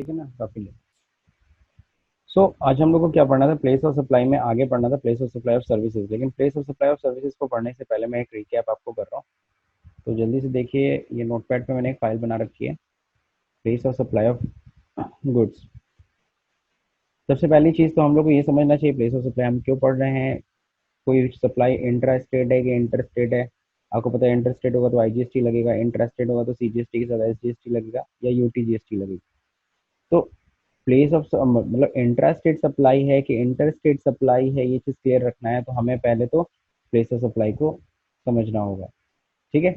ठीक है ना, काफी लेट। आज हम लोग को क्या पढ़ना था, प्लेस ऑफ सप्लाई में आगे पढ़ना था place of supply of services. लेकिन place of supply of services को पढ़ने से पहले मैं एक रिकैप आपको कर रहा हूँ। तो जल्दी से देखिए, ये नोटपैड पे मैंने एक फाइल बना रखी है, place of supply of goods. सबसे पहली चीज़ तो हम लोग को ये समझना चाहिए, प्लेस ऑफ सप्लाई हम क्यों पढ़ रहे हैं। कोई सप्लाई इंट्रा स्टेट है कि इंटर स्टेट है। आपको पता है इंटर स्टेट होगा तो आईजीएसटी लगेगा, इंट्रा स्टेट होगा तो सीजीएसटी के साथ एसजीएसटी लगेगा या यूटीजीएसटी लगेगी। तो प्लेस ऑफ मतलब इंट्रा स्टेट सप्लाई है कि इंटर स्टेट सप्लाई है, ये चीज़ क्लियर रखना है। तो हमें पहले तो प्लेस ऑफ सप्लाई को समझना होगा। ठीक है।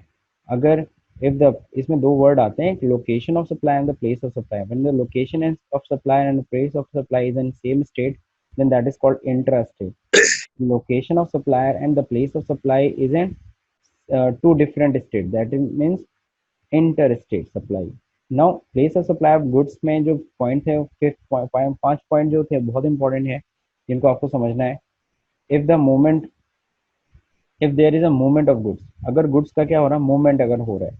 अगर इफ द इसमें दो वर्ड आते हैं, location of supply and the place of supply. When the location of supply and place of supply is in same state, then that is called intrastate. Location of supplier and the place of supply is in two different states. That means interstate supply. Now place of supply of goods में जो point है, fifth पांच point जो थे बहुत important है, जिनको आपको समझना है। If the moment if there is a movement of goods, अगर गुड्स का क्या हो रहा है, मूवमेंट अगर हो रहा है,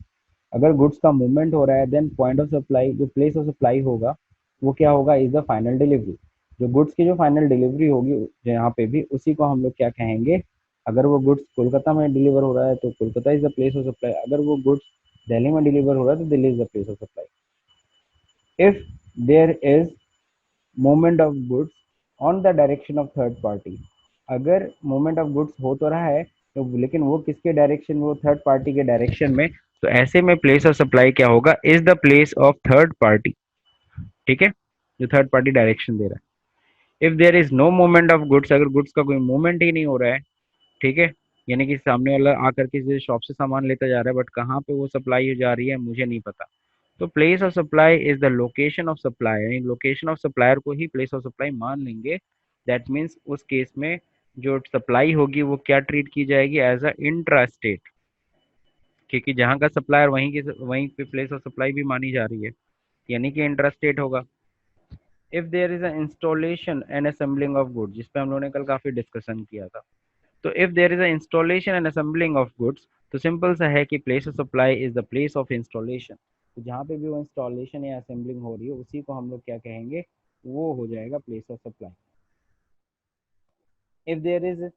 अगर गुड्स का मूवमेंट हो रहा है, देन पॉइंट ऑफ सप्लाई, जो प्लेस ऑफ सप्लाई होगा वो क्या होगा, इज द फाइनल डिलीवरी। जो गुड्स की जो फाइनल डिलीवरी होगी यहाँ पे भी, उसी को हम लोग क्या कहेंगे। अगर वो गुड्स कोलकाता में डिलीवर हो रहा है तो Kolkata is the place of supply. अगर वो गुड्स दिल्ली में डिलीवर हो रहा है तो Delhi is the place of supply. If there is movement of goods on the direction of third party, अगर मूवमेंट ऑफ गुड्स हो तो रहा है तो, लेकिन वो किसके डायरेक्शन में, वो थर्ड पार्टी के डायरेक्शन में, तो ऐसे में प्लेस ऑफ सप्लाई क्या होगा, is the place of third party. ठीक है, जो थर्ड पार्टी डायरेक्शन दे रहा है। If there is no movement of goods, अगर गुड्स का कोई मूवमेंट ही नहीं हो रहा है, ठीक है, यानी कि सामने वाला आकर के शॉप से सामान लेता जा रहा है, बट कहाँ पे वो सप्लाई जा रही है मुझे नहीं पता, तो place of supply is the location of supply, यानी लोकेशन ऑफ सप्लायर को ही प्लेस ऑफ सप्लाई मान लेंगे। दैट मीन्स उस केस में जो सप्लाई होगी वो क्या ट्रीट की जाएगी, एज अ इंट्रा स्टेट, क्योंकि जहाँ का सप्लायर वहीं पे प्लेस ऑफ सप्लाई भी मानी जा रही है, यानी कि इंट्रा स्टेट होगा। If there is a installation and assembling of goods, जिस पे हम लोगों ने कल काफी डिस्कशन किया था, तो if there is a installation and assembling of goods, तो सिंपल सा है कि place of supply is the place of installation. तो जहाँ पे भी वो इंस्टॉलेशन या असेंबलिंग हो रही है, उसी को हम लोग क्या कहेंगे, वो हो जाएगा place of supply. If there is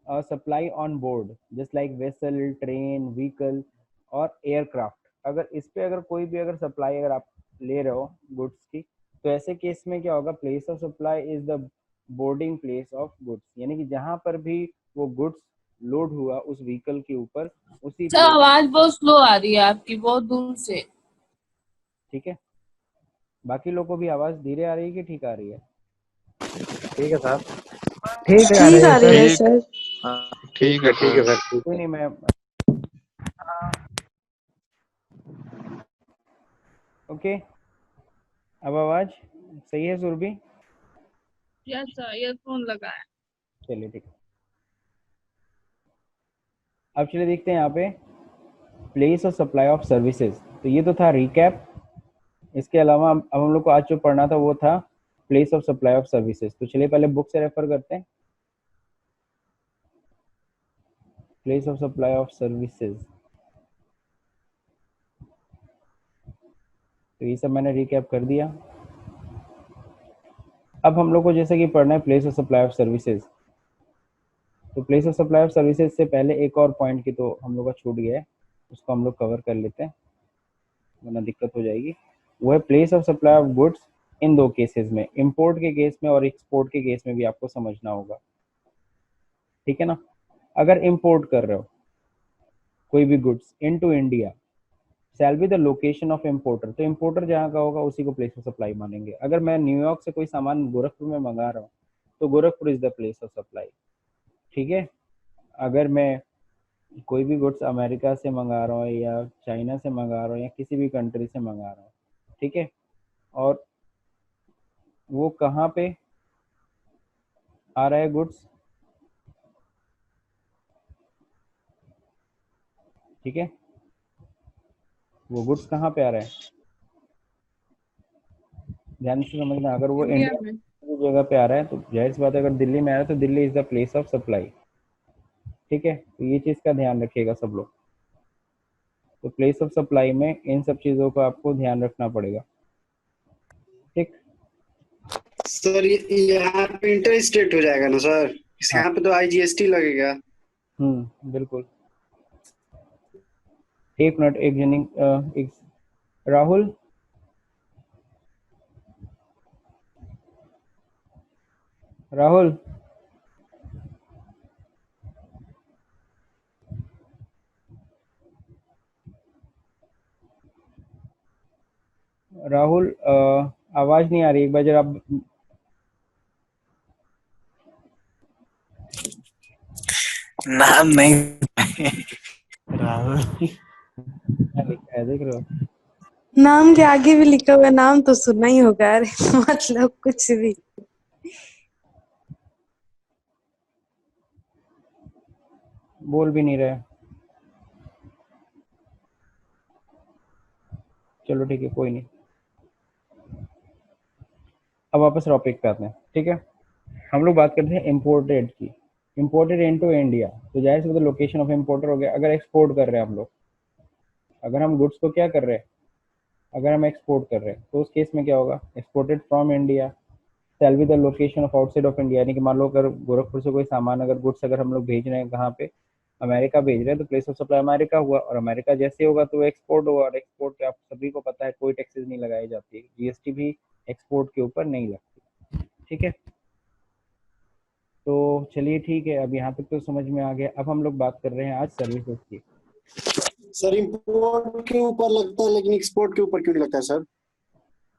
supply on board, just like vessel, train, vehicle और एयरक्राफ्ट, अगर इस पे अगर कोई भी अगर सप्लाई अगर आप ले रहे हो गुड्स की, तो ऐसे केस में क्या होगा, place of supply is the boarding place of goods, यानी कि जहां पर भी वो गुड्स लोड हुआ उस व्हीकल के ऊपर, उसी सर प्लेस। आवाज बहुत स्लो आ रही है आपकी, बहुत दूर से। ठीक है, बाकी लोगों को भी आवाज धीरे आ रही है कि ठीक आ रही है? ठीक है सर, ठीक है आ ठीक रही है आ सर। रही है सर। ठीक है सर। कोई नहीं, मैं ओके। अब आवाज सही है सुरभि? यस सर, ईयरफोन लगा है। चलिए ठीक है। अब चलिए देखते हैं यहाँ पे place of supply of services. तो ये तो था रिकैप। इसके अलावा अब हम लोग को आज जो पढ़ना था वो था place of supply of services. तो चलिए पहले बुक से रेफर करते हैं, place of supply of services. तो ये सब मैंने रिकैप कर दिया। अब हम लोग को जैसे कि पढ़ना है place of supply of services. तो place of supply of services से पहले एक और पॉइंट की तो हम लोग का छूट गया है, उसको हम लोग कवर कर लेते हैं वरना दिक्कत हो जाएगी। वो है place of supply of goods in दो केसेस में, इंपोर्ट के केस में और एक्सपोर्ट के केस में भी आपको समझना होगा। ठीक है ना। अगर इंपोर्ट कर रहे हो कोई भी goods into India, shall be the location of importer, तो इंपोर्टर जहाँ का होगा उसी को प्लेस ऑफ सप्लाई मानेंगे। अगर मैं न्यूयॉर्क से कोई सामान गोरखपुर में मंगा रहा हूँ तो Gorakhpur is the place of supply. ठीक है। अगर मैं कोई भी गुड्स अमेरिका से मंगा रहा हूँ या चाइना से मंगा रहा हूँ या किसी भी कंट्री से मंगा रहा हूँ, ठीक है, और वो कहाँ पे आ रहा है गुड्स, ठीक है, वो गुड्स कहाँ पे आ रहा है, ध्यान से समझना। अगर वो इंडिया इंडिया में। की जगह पे आ रहा है तो जाहिर सी बात है, अगर दिल्ली में आ रहा है तो Delhi is the place of supply. ठीक है, तो ये चीज़ का ध्यान रखिएगा सब लोग। तो प्लेस ऑफ सप्लाई में इन सब चीज़ों का आपको ध्यान रखना पड़ेगा। ठीक। सर यहाँ पे इंटर स्टेट हो जाएगा ना सर? हाँ। यहाँ पे तो IGST लगेगा। बिल्कुल। एक मिनट, एक जनी, एक राहुल, राहुल, राहुल, आवाज नहीं आ रही, एक बार जरा आप। नाम नहीं राहुल क्या लिखा है देख रहे हो? नाम के आगे भी लिखा हुआ है, नाम तो सुना ही होगा। अरे मतलब कुछ भी। बोल भी नहीं रहे। चलो ठीक है, कोई नहीं। अब वापस टॉपिक पे आते हैं, ठीक है। हम लोग बात करते हैं इम्पोर्टेड की। इम्पोर्टेड इनटू इंडिया, तो जाहिर सी बात है लोकेशन ऑफ इम्पोर्टर हो गया। अगर एक्सपोर्ट कर रहे हैं हम लोग, अगर हम गुड्स को क्या कर रहे हैं, अगर हम एक्सपोर्ट कर रहे हैं तो उस केस में क्या होगा, exported from India sale with the location of outside of India. यानी कि मान लो अगर गोरखपुर से कोई सामान, अगर गुड्स अगर हम लोग भेज रहे हैं कहाँ पे, अमेरिका भेज रहे हैं, तो प्लेस ऑफ सप्लाई अमेरिका हुआ, और अमेरिका जैसे होगा तो एक्सपोर्ट हुआ। और एक्सपोर्ट पे आप सभी को पता है कोई टैक्सेस नहीं लगाई जाती है, जीएसटी भी एक्सपोर्ट के ऊपर नहीं लगती, ठीक है। तो चलिए ठीक है, अब यहाँ तक तो समझ में आ गया। अब हम लोग बात कर रहे हैं आज सर्विसेज की। सर इम्पोर्ट के ऊपर लगता है लेकिन एक्सपोर्ट के ऊपर क्यों नहीं लगता है सर?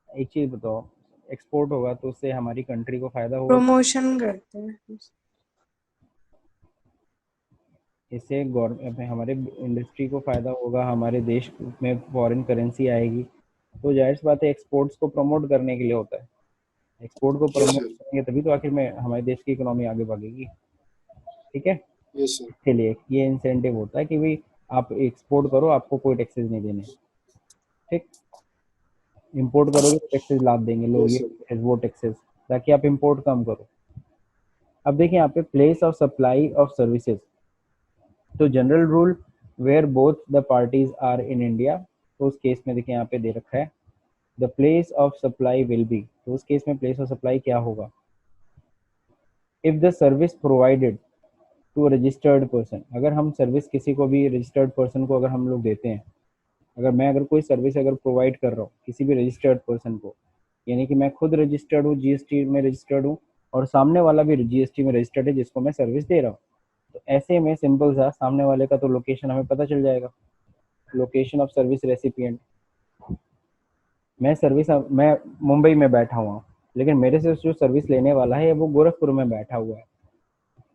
एक चीज बताओ, एक्सपोर्ट होगा तो उससे हमारी कंट्री को फायदा होगा, प्रमोशन करते हैं। इससे गवर्नमेंट, हमारे इंडस्ट्री को फायदा होगा, हमारे देश में फॉरेन करेंसी आएगी। तो जाहिर सी बात है एक्सपोर्ट्स को प्रमोट करने के लिए होता है। एक्सपोर्ट को यस प्रमोट सर। करेंगे तभी तो आखिर में हमारे देश की इकोनॉमी आगे बढ़ेगी, ठीक है। Yes sir. इसके लिए ये इंसेंटिव होता है कि भाई आप एक्सपोर्ट करो, आपको कोई टैक्सेस नहीं देने, ठीक। इंपोर्ट करोगे तो टैक्सेस लाद देंगे लोग, यस ये सर। taxes, वो टैक्सेस, ताकि आप इंपोर्ट कम करो। अब देखिए यहाँ पे place of supply of services, तो general rule where both the parties are in India, तो उस केस में देखिए यहाँ पे दे रखा है the place of supply will be, तो उस केस में प्लेस ऑफ सप्लाई क्या होगा, if the service provided to registered person. अगर हम सर्विस किसी को भी रजिस्टर्ड पर्सन को अगर हम लोग देते हैं, अगर कोई सर्विस अगर प्रोवाइड कर रहा हूँ किसी भी रजिस्टर्ड पर्सन को, यानी कि मैं खुद रजिस्टर्ड हूँ, जीएसटी में रजिस्टर्ड हूँ, और सामने वाला भी जीएसटी में रजिस्टर्ड है जिसको मैं सर्विस दे रहा हूँ, तो ऐसे में सिंपल सा सामने वाले का तो लोकेशन हमें पता चल जाएगा, लोकेशन ऑफ सर्विस रेसिपिएंट। मैं मुंबई में बैठा हुआ हूँ, लेकिन मेरे से जो सर्विस लेने वाला है वो गोरखपुर में बैठा हुआ है,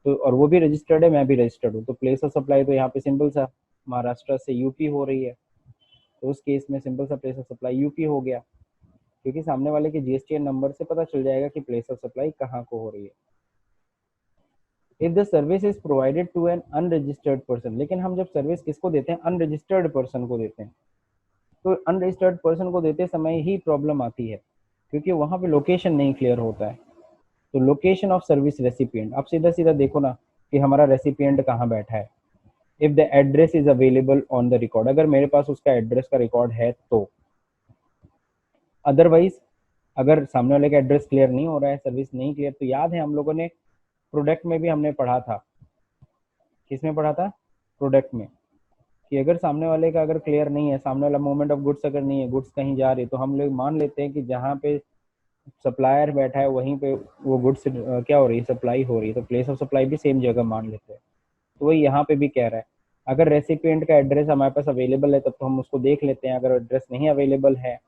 तो और वो भी रजिस्टर्ड है, मैं भी रजिस्टर्ड हूँ, तो प्लेस ऑफ सप्लाई तो यहाँ पे सिंपल सा महाराष्ट्र से यूपी हो रही है, तो उस केस में सिंपल सा प्लेस ऑफ सप्लाई यूपी हो गया, क्योंकि सामने वाले के जीएसटी नंबर से पता चल जाएगा कि प्लेस ऑफ सप्लाई कहाँ को हो रही है। If the service is provided to an unregistered person, लेकिन हम जब सर्विस किसको देते हैं, अनरजिस्टर्ड पर्सन को देते हैं, तो अनरजिस्टर्ड पर्सन को देते समय ही प्रॉब्लम आती है, क्योंकि वहां पे लोकेशन नहीं क्लियर होता है। तो लोकेशन ऑफ सर्विस रेसिपिएंट, आप सीधा सीधा देखो ना कि हमारा रेसिपिएंट कहाँ बैठा है। If the address is available on the record, अगर मेरे पास उसका एड्रेस का रिकॉर्ड है तो, अदरवाइज अगर सामने वाले का एड्रेस क्लियर नहीं हो रहा है, सर्विस नहीं क्लियर, तो याद है हम लोगों ने प्रोडक्ट में भी हमने पढ़ा था, किसमें पढ़ा था, प्रोडक्ट में, कि अगर सामने वाले का अगर क्लियर नहीं है, सामने वाला मूवमेंट ऑफ गुड्स अगर नहीं है, गुड्स कहीं जा रही है, तो हम लोग मान लेते हैं कि जहाँ पे सप्लायर बैठा है वहीं पे वो गुड्स क्या हो रही है, सप्लाई हो रही है, तो प्लेस ऑफ सप्लाई भी सेम जगह मान लेते हैं। तो वही यहाँ पे भी कह रहा है, अगर रेसिपिएंट का एड्रेस हमारे पास अवेलेबल है तब तो हम उसको देख लेते हैं, अगर एड्रेस नहीं अवेलेबल है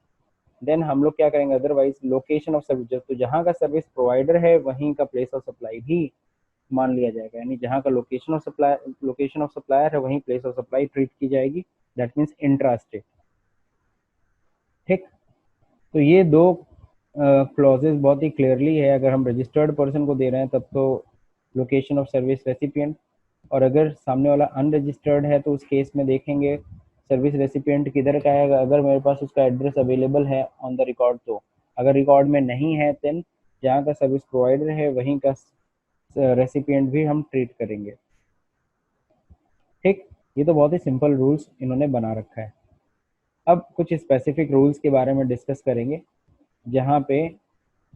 देन हम लोग क्या करेंगे, अदरवाइज लोकेशन ऑफ सर्विस, तो जहाँ का सर्विस प्रोवाइडर है वहीं का प्लेस ऑफ सप्लाई भी मान लिया जाएगा, यानी जहाँ का लोकेशन ऑफ सप्लायर है वहीं प्लेस ऑफ सप्लाई ट्रीट की जाएगी, दैट मीन्स इंट्रा स्टेट, ठीक। तो ये दो क्लॉजेज बहुत ही क्लियरली है, अगर हम रजिस्टर्ड पर्सन को दे रहे हैं तब तो लोकेशन ऑफ सर्विस रेसिपिएंट, और अगर सामने वाला अनरजिस्टर्ड है तो उस केस में देखेंगे सर्विस रेसिपिएंट किधर का है, अगर मेरे पास उसका एड्रेस अवेलेबल है ऑन द रिकॉर्ड, तो अगर रिकॉर्ड में नहीं है देन जहाँ का सर्विस प्रोवाइडर है वहीं का रेसिपिएंट भी हम ट्रीट करेंगे, ठीक। ये तो बहुत ही सिंपल रूल्स इन्होंने बना रखा है। अब कुछ स्पेसिफिक रूल्स के बारे में डिस्कस करेंगे। जहाँ पे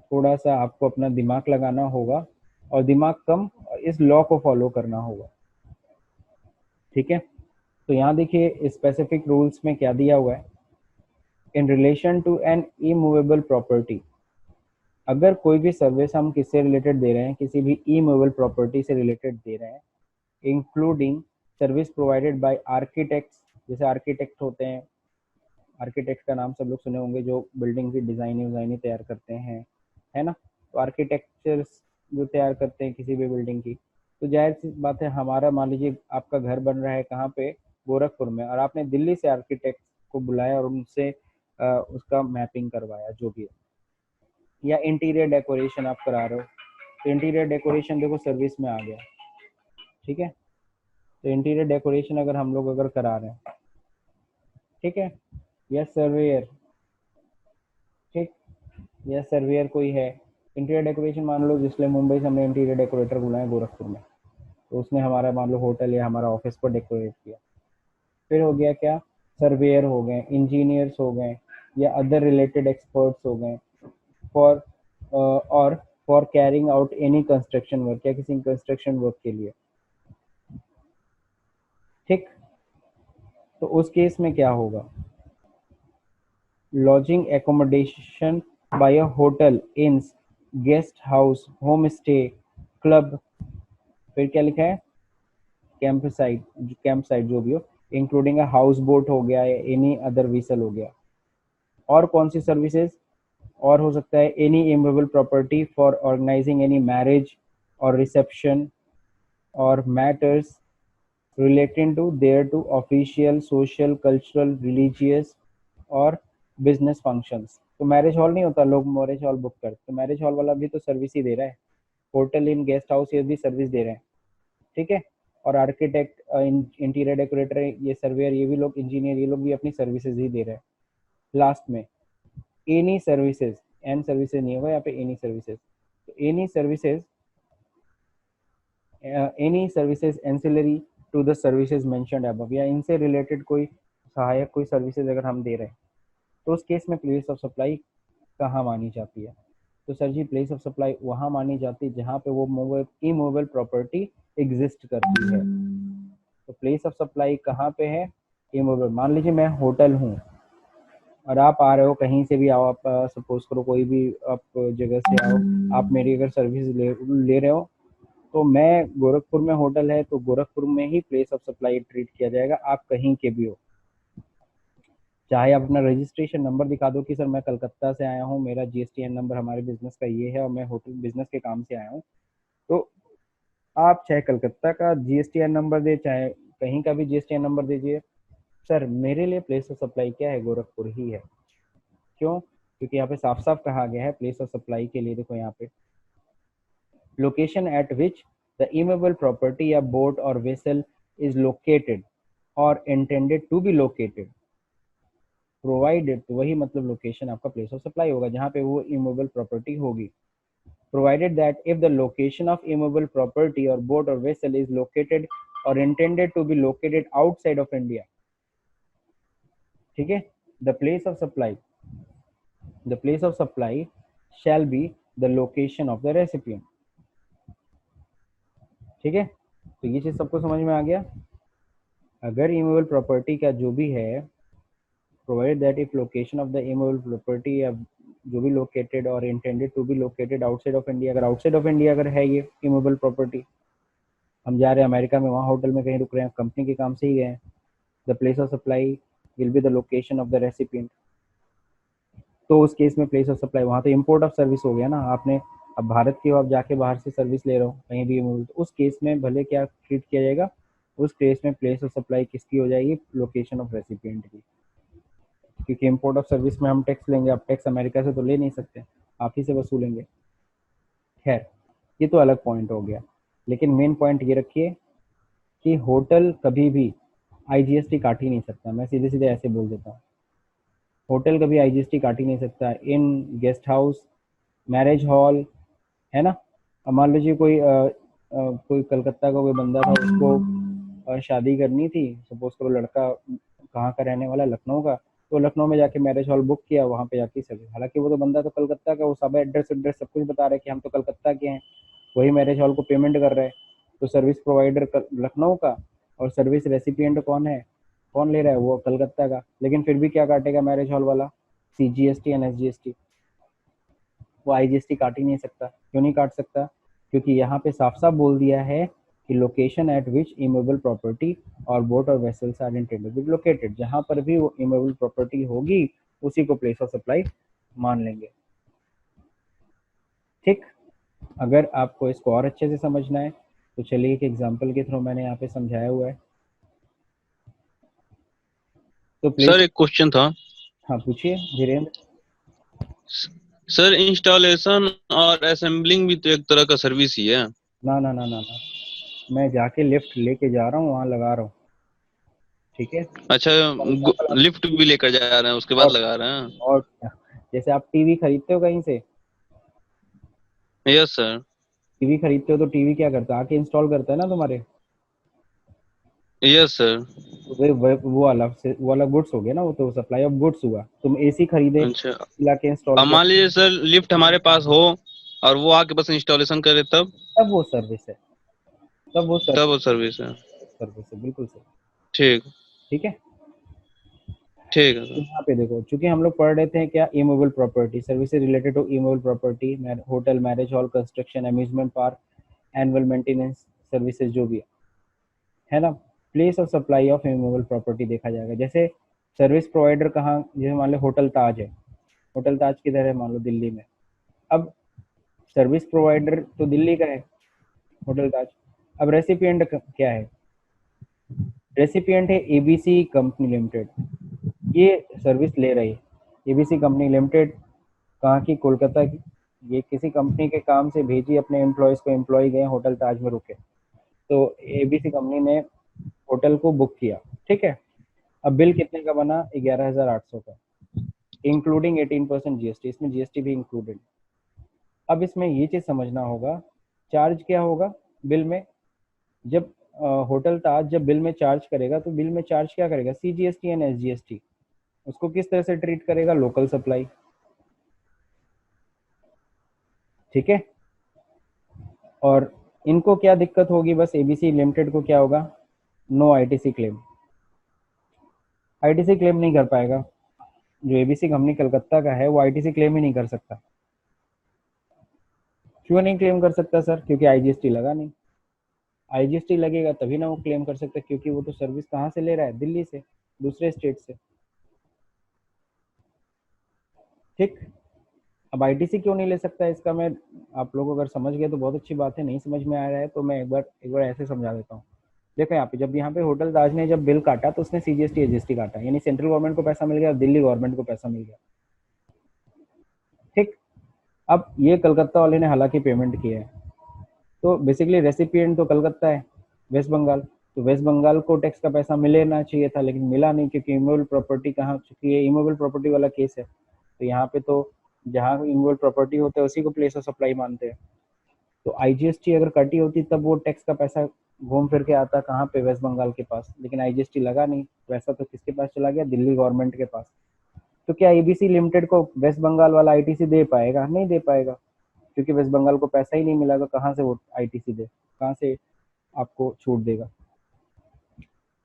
थोड़ा सा आपको अपना दिमाग लगाना होगा और दिमाग कम इस लॉ को फॉलो करना होगा। ठीक है, तो यहाँ देखिए स्पेसिफिक रूल्स में क्या दिया हुआ है। In relation to an immovable property, अगर कोई भी सर्विस हम किससे रिलेटेड दे रहे हैं, किसी भी इमूवेबल प्रॉपर्टी से रिलेटेड दे रहे हैं, including service provided by architects, जैसे आर्किटेक्ट होते हैं, आर्किटेक्ट का नाम सब लोग सुने होंगे, जो बिल्डिंग की डिजाइनिंग तैयार करते हैं, है ना। तो आर्किटेक्चर्स जो तैयार करते हैं किसी भी बिल्डिंग की, तो जाहिर सी बात है हमारा, मान लीजिए आपका घर बन रहा है कहाँ पे, गोरखपुर में, और आपने दिल्ली से आर्किटेक्ट को बुलाया और उनसे उसका मैपिंग करवाया जो भी है, या इंटीरियर डेकोरेशन आप करा रहे हो, तो इंटीरियर डेकोरेशन देखो सर्विस में आ गया। ठीक है, तो इंटीरियर डेकोरेशन अगर हम लोग अगर करा रहे हैं, ठीक है, या सर्वेयर, ठीक, या सर्वेयर कोई है, इंटीरियर डेकोरेशन मान लो, जिसलिए मुंबई से हमने इंटीरियर डेकोरेटर बुलाया गोरखपुर में, तो उसने हमारा मान लो होटल या हमारा ऑफिस को डेकोरेट किया। फिर हो गया क्या, सर्वेयर हो गए, इंजीनियर्स हो गए, या अदर रिलेटेड एक्सपर्ट्स हो गए, फॉर और for carrying out any construction work, या किसी कंस्ट्रक्शन वर्क के लिए। ठीक, तो उस केस में क्या होगा, लॉजिंग एकोमोडेशन बाय अ होटल, इंस, guest house, home stay, club, फिर क्या लिखा है, कैंप साइट जो भी हो, इंक्लूडिंग अ हाउस बोट हो गया या एनी अदर व्हीसल हो गया। और कौन सी सर्विसेज और हो सकता है, any immovable property for organizing any marriage और रिसेप्शन और matters relating to their to official, social, cultural, religious और बिजनेस फंक्शंस। तो मैरिज हॉल नहीं होता, लोग मैरिज हॉल बुक करते, तो मैरिज हॉल वाला भी तो सर्विस ही दे रहा है। होटल इन गेस्ट हाउस ये भी सर्विस दे रहे हैं। ठीक है, और आर्किटेक्ट, इंटीरियर डेकोरेटर, ये सर्वेयर, ये भी लोग, इंजीनियर, ये लोग भी अपनी सर्विसेज ही दे रहे हैं। लास्ट में एनी सर्विसेज, एन सर्विसेज नहीं होगा यहाँ पे, एनी सर्विसेज, तो any services, any services ancillary to the services mentioned above, या इनसे रिलेटेड कोई सहायक कोई सर्विसेज अगर हम दे रहे हैं, तो उस केस में प्लेस ऑफ सप्लाई कहाँ मानी जाती है। तो sir ji place of supply वहाँ मानी जाती है जहाँ पे वो इमूवेबल प्रॉपर्टी एग्जिस्ट करती है। तो प्लेस ऑफ सप्लाई कहाँ पे है, इमूवेबल। मान लीजिए मैं होटल हूँ और आप आ रहे हो कहीं से भी आओ, आप सपोज करो कोई भी आप जगह से आओ, आप मेरी अगर सर्विस ले रहे हो, तो मैं गोरखपुर में होटल है, तो गोरखपुर में ही प्लेस ऑफ सप्लाई ट्रीट किया जाएगा, आप कहीं के भी हो। चाहे आप अपना रजिस्ट्रेशन नंबर दिखा दो कि सर मैं कलकत्ता से आया हूँ, मेरा जीएसटीएन नंबर हमारे बिजनेस का ये है और मैं होटल बिजनेस के काम से आया हूँ, तो आप चाहे कलकत्ता का जीएसटीएन नंबर दे, चाहे कहीं का भी जीएसटीएन नंबर दीजिए, सर मेरे लिए प्लेस ऑफ सप्लाई क्या है, गोरखपुर ही है। क्यों, क्योंकि यहाँ पे साफ साफ कहा गया है प्लेस ऑफ सप्लाई के लिए, देखो यहाँ पे location at which the immovable property या boat or vessel is located or intended to be located, provided, तो वही मतलब लोकेशन आपका प्लेस ऑफ सप्लाई होगा जहाँ पे वो इमूवेबल प्रॉपर्टी होगी। provided that if the location of immovable property or boat or vessel is located or intended to be located outside of India, ठीक है, the place of supply shall be the location of the recipient। ठीक है, तो ये चीज सबको समझ में आ गया। अगर इमूवेबल प्रॉपर्टी का जो भी है, provide that if location of the immovable property या जो भी लोकेटेड और intended to be located outside of India, अगर आउटसाइड ऑफ इंडिया अगर है ये इमूवेबल प्रॉपर्टी, हम जा रहे हैं अमेरिका में, वहाँ होटल में कहीं रुक रहे हैं, कंपनी के काम से ही गए हैं, the place of supply will be the location of the recipient. तो उस केस में प्लेस ऑफ सप्लाई वहाँ तो इम्पोर्ट ऑफ सर्विस हो गया ना, आपने अब भारत के हो, आप जाके बाहर से सर्विस ले रहे हो कहीं भी इमूवेबल, तो उस केस में भले क्या ट्रीट किया जाएगा, उस केस में प्लेस ऑफ सप्लाई किसकी हो जाएगी, लोकेशन ऑफ रेसिपिएंट की। क्योंकि इम्पोर्ट ऑफ सर्विस में हम टैक्स लेंगे, आप टैक्स अमेरिका से तो ले नहीं सकते, आप ही से वसूलेंगे। खैर ये तो अलग पॉइंट हो गया, लेकिन मेन पॉइंट ये रखिए कि होटल कभी भी आईजीएसटी काट ही नहीं सकता। मैं सीधे सीधे ऐसे बोल देता हूँ, होटल कभी आईजीएसटी काट ही नहीं सकता। इन, गेस्ट हाउस, मैरिज हॉल, है ना। अब मान लीजिए कोई कलकत्ता का कोई बंदा था, उसको शादी करनी थी, सपोज करो लड़का कहाँ का रहने वाला, लखनऊ का, तो लखनऊ में जाके मैरिज हॉल बुक किया, वहाँ पे जाके सर्विस, हालांकि वो तो बंदा तो कलकत्ता का, वो सब एड्रेस सब कुछ बता रहा है कि हम तो कलकत्ता के हैं, वही मैरिज हॉल को पेमेंट कर रहे हैं, तो सर्विस प्रोवाइडर लखनऊ का और सर्विस रेसिपिएंट कौन है, कौन ले रहा है, वो कलकत्ता का, लेकिन फिर भी क्या काटेगा मैरिज हॉल वाला, CGST एंड SGST। वो IGST काट ही नहीं सकता। क्यों नहीं काट सकता? क्योंकि यहाँ पे साफ साफ बोल दिया है कि location at which immovable property और बोट और vessels are intended to be located, जहाँ पर भी वो इमूवेबल प्रॉपर्टी होगी उसी को प्लेस ऑफ सप्लाई मान लेंगे। ठीक, अगर आपको इसको और अच्छे से समझना है तो चलिए एक एग्जांपल के थ्रू मैंने यहाँ पे समझाया हुआ है। तो प्लेस, सर एक क्वेश्चन था। हाँ पूछिए धीरेन्द्र। सर इंस्टॉलेशन और असेंबलिंग भी तो एक तरह का सर्विस ही है। ना ना ना ना ना, मैं जाके लिफ्ट लेके जा रहा हूँ, वहाँ लगा रहा हूँ, ठीक है। अच्छा, लिफ्ट भी लेकर जा रहे हैं उसके बाद लगा रहे हैं? और जैसे आप टीवी खरीदते हो कहीं से, यस सर। टीवी खरीदते हो तो टीवी क्या करता है, आके इंस्टॉल करता है ना तुम्हारे, यस सर। वो वाला गुड्स हो गया ना, वो तो सप्लाई ऑफ गुड्स हुआ। तुम AC खरीदे, अच्छा, लाके इंस्टॉल अब किया, मान लीजिए सर लिफ्ट हमारे पास हो और वो आके बस इंस्टॉलेशन करे तब तब वो सर्विस है, तब वो तब वो सर्विस है। सर्विस है, बिल्कुल सही। ठीक, ठीक है, ठीक है तो सर। यहाँ पे देखो, चूंकि हम लोग पढ़ रहे थे क्या, immovable property services related to immovable property, hotel, marriage hall, construction, amusement park, annual maintenance services जो भी है ना, place of supply of immovable property देखा जाएगा। जैसे सर्विस प्रोवाइडर कहाँ, जैसे मान लो होटल ताज है, होटल ताज किधर है, मान लो दिल्ली में। अब सर्विस प्रोवाइडर तो दिल्ली का है, होटल ताज। अब रेसिपिएंट क्या है, रेसिपिएंट है ABC कंपनी लिमिटेड, ये सर्विस ले रही है। ABC कंपनी लिमिटेड कहाँ की, कोलकाता की। ये किसी कंपनी के काम से भेजी अपने एम्प्लॉयज़ को, एम्प्लॉय गए होटल ताज में रुके, तो ABC कंपनी ने होटल को बुक किया, ठीक है। अब बिल कितने का बना, 11,800 का, इंक्लूडिंग 18% GST, इसमें GST भी इंक्लूडेड। अब इसमें ये चीज़ समझना होगा, चार्ज क्या होगा बिल में, जब होटल ताज जब बिल में चार्ज करेगा तो बिल में चार्ज क्या करेगा, CGST एंड SGST। उसको किस तरह से ट्रीट करेगा, लोकल सप्लाई, ठीक है। और इनको क्या दिक्कत होगी, बस ABC लिमिटेड को क्या होगा, no ITC claim, ITC claim नहीं कर पाएगा। जो ABC कंपनी कलकत्ता का है वो ITC क्लेम ही नहीं कर सकता। क्यों नहीं क्लेम कर सकता सर, क्योंकि IGST लगा नहीं। IGST लगेगा तभी ना वो क्लेम कर सकता है, क्योंकि वो तो सर्विस कहाँ से ले रहा है, दिल्ली से, दूसरे स्टेट से। ठीक, अब ITC क्यों नहीं ले सकता, इसका मैं, आप लोग अगर समझ गए तो बहुत अच्छी बात है, नहीं समझ में आ रहा है तो मैं एक बार ऐसे समझा देता हूँ। देखो यहाँ पे, जब यहाँ पे होटल ताज ने जब बिल काटा तो उसने CGST SGST काटा, यानी सेंट्रल गवर्नमेंट को पैसा मिल गया, दिल्ली गवर्नमेंट को पैसा मिल गया। ठीक, अब ये कलकत्ता वाले ने हालांकि पेमेंट किया है, तो बेसिकली रेसिपिएंट तो कलकत्ता है, वेस्ट बंगाल, तो वेस्ट बंगाल को टैक्स का पैसा मिलना चाहिए था, लेकिन मिला नहीं, क्योंकि इमूवेबल प्रॉपर्टी कहाँ, चूंकि ये इमूवेबल प्रॉपर्टी वाला केस है, तो यहाँ पे तो जहाँ इमूवेबल प्रॉपर्टी होता है उसी को प्लेस ऑफ सप्लाई मानते हैं। तो IGST अगर कटी होती तब वो टैक्स का पैसा घूम फिर के आता कहाँ पे, वेस्ट बंगाल के पास, लेकिन IGST लगा नहीं, पैसा तो किसके पास चला गया, दिल्ली गवर्नमेंट के पास। तो क्या ABC लिमिटेड को वेस्ट बंगाल वाला ITC दे पाएगा, नहीं दे पाएगा, क्योंकि वेस्ट बंगाल को पैसा ही नहीं मिला, तो कहाँ से वो ITC दे, कहाँ से आपको छूट देगा।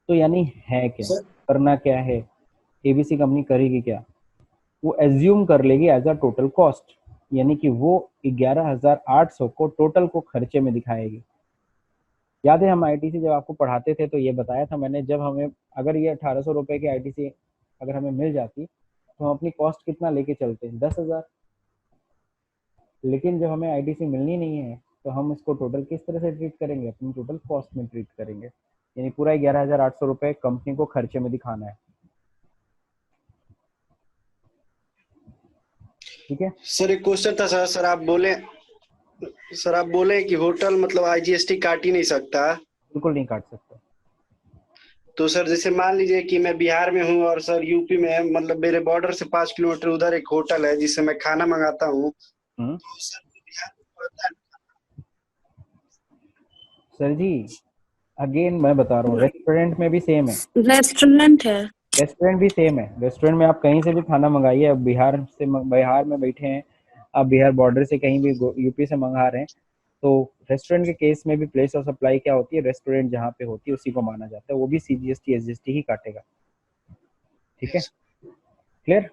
तो यानी है क्या, करना क्या है, ABC कंपनी करेगी क्या, वो एज्यूम कर लेगी एज अ टोटल कॉस्ट, यानी कि वो 11,800 को टोटल को खर्चे में दिखाएगी। याद है हम ITC जब आपको पढ़ाते थे तो ये बताया था मैंने, जब हमें अगर ये 1,800 रुपए की ITC अगर हमें मिल जाती तो हम अपनी कॉस्ट कितना लेके चलते हैं, 10,000। लेकिन जब हमें ITC मिलनी नहीं है तो हम इसको टोटल किस तरह से ट्रीट करेंगे, अपनी टोटल कॉस्ट में ट्रीट करेंगे, यानी पूरा 11,800 रुपए कंपनी को खर्चे में दिखाना है। ठीक है सर एक क्वेश्चन था सर, सर आप बोले कि होटल मतलब IGST काट ही नहीं सकता, बिल्कुल नहीं काट सकता। तो सर जैसे मान लीजिए कि मैं बिहार में हूँ और सर यूपी में है, मतलब मेरे बॉर्डर से 5 किलोमीटर उधर एक होटल है जिससे मैं खाना मंगाता हूँ, तो सर बिहार में होता है। सर जी अगेन मैं बता रहा हूँ, रेस्टोरेंट में भी सेम है, रेस्टोरेंट है। रेस्टोरेंट भी सेम है। रेस्टोरेंट में आप कहीं से भी खाना मंगाइए, अब बिहार में बैठे हैं आप, बिहार बॉर्डर से कहीं भी यूपी से मंगा रहे हैं, तो रेस्टोरेंट के केस में भी प्लेस ऑफ सप्लाई क्या होती है, रेस्टोरेंट जहाँ पे होती है उसी को माना जाता है, वो भी सीजीएसटी एसजीएसटी ही काटेगा। ठीक है, क्लियर।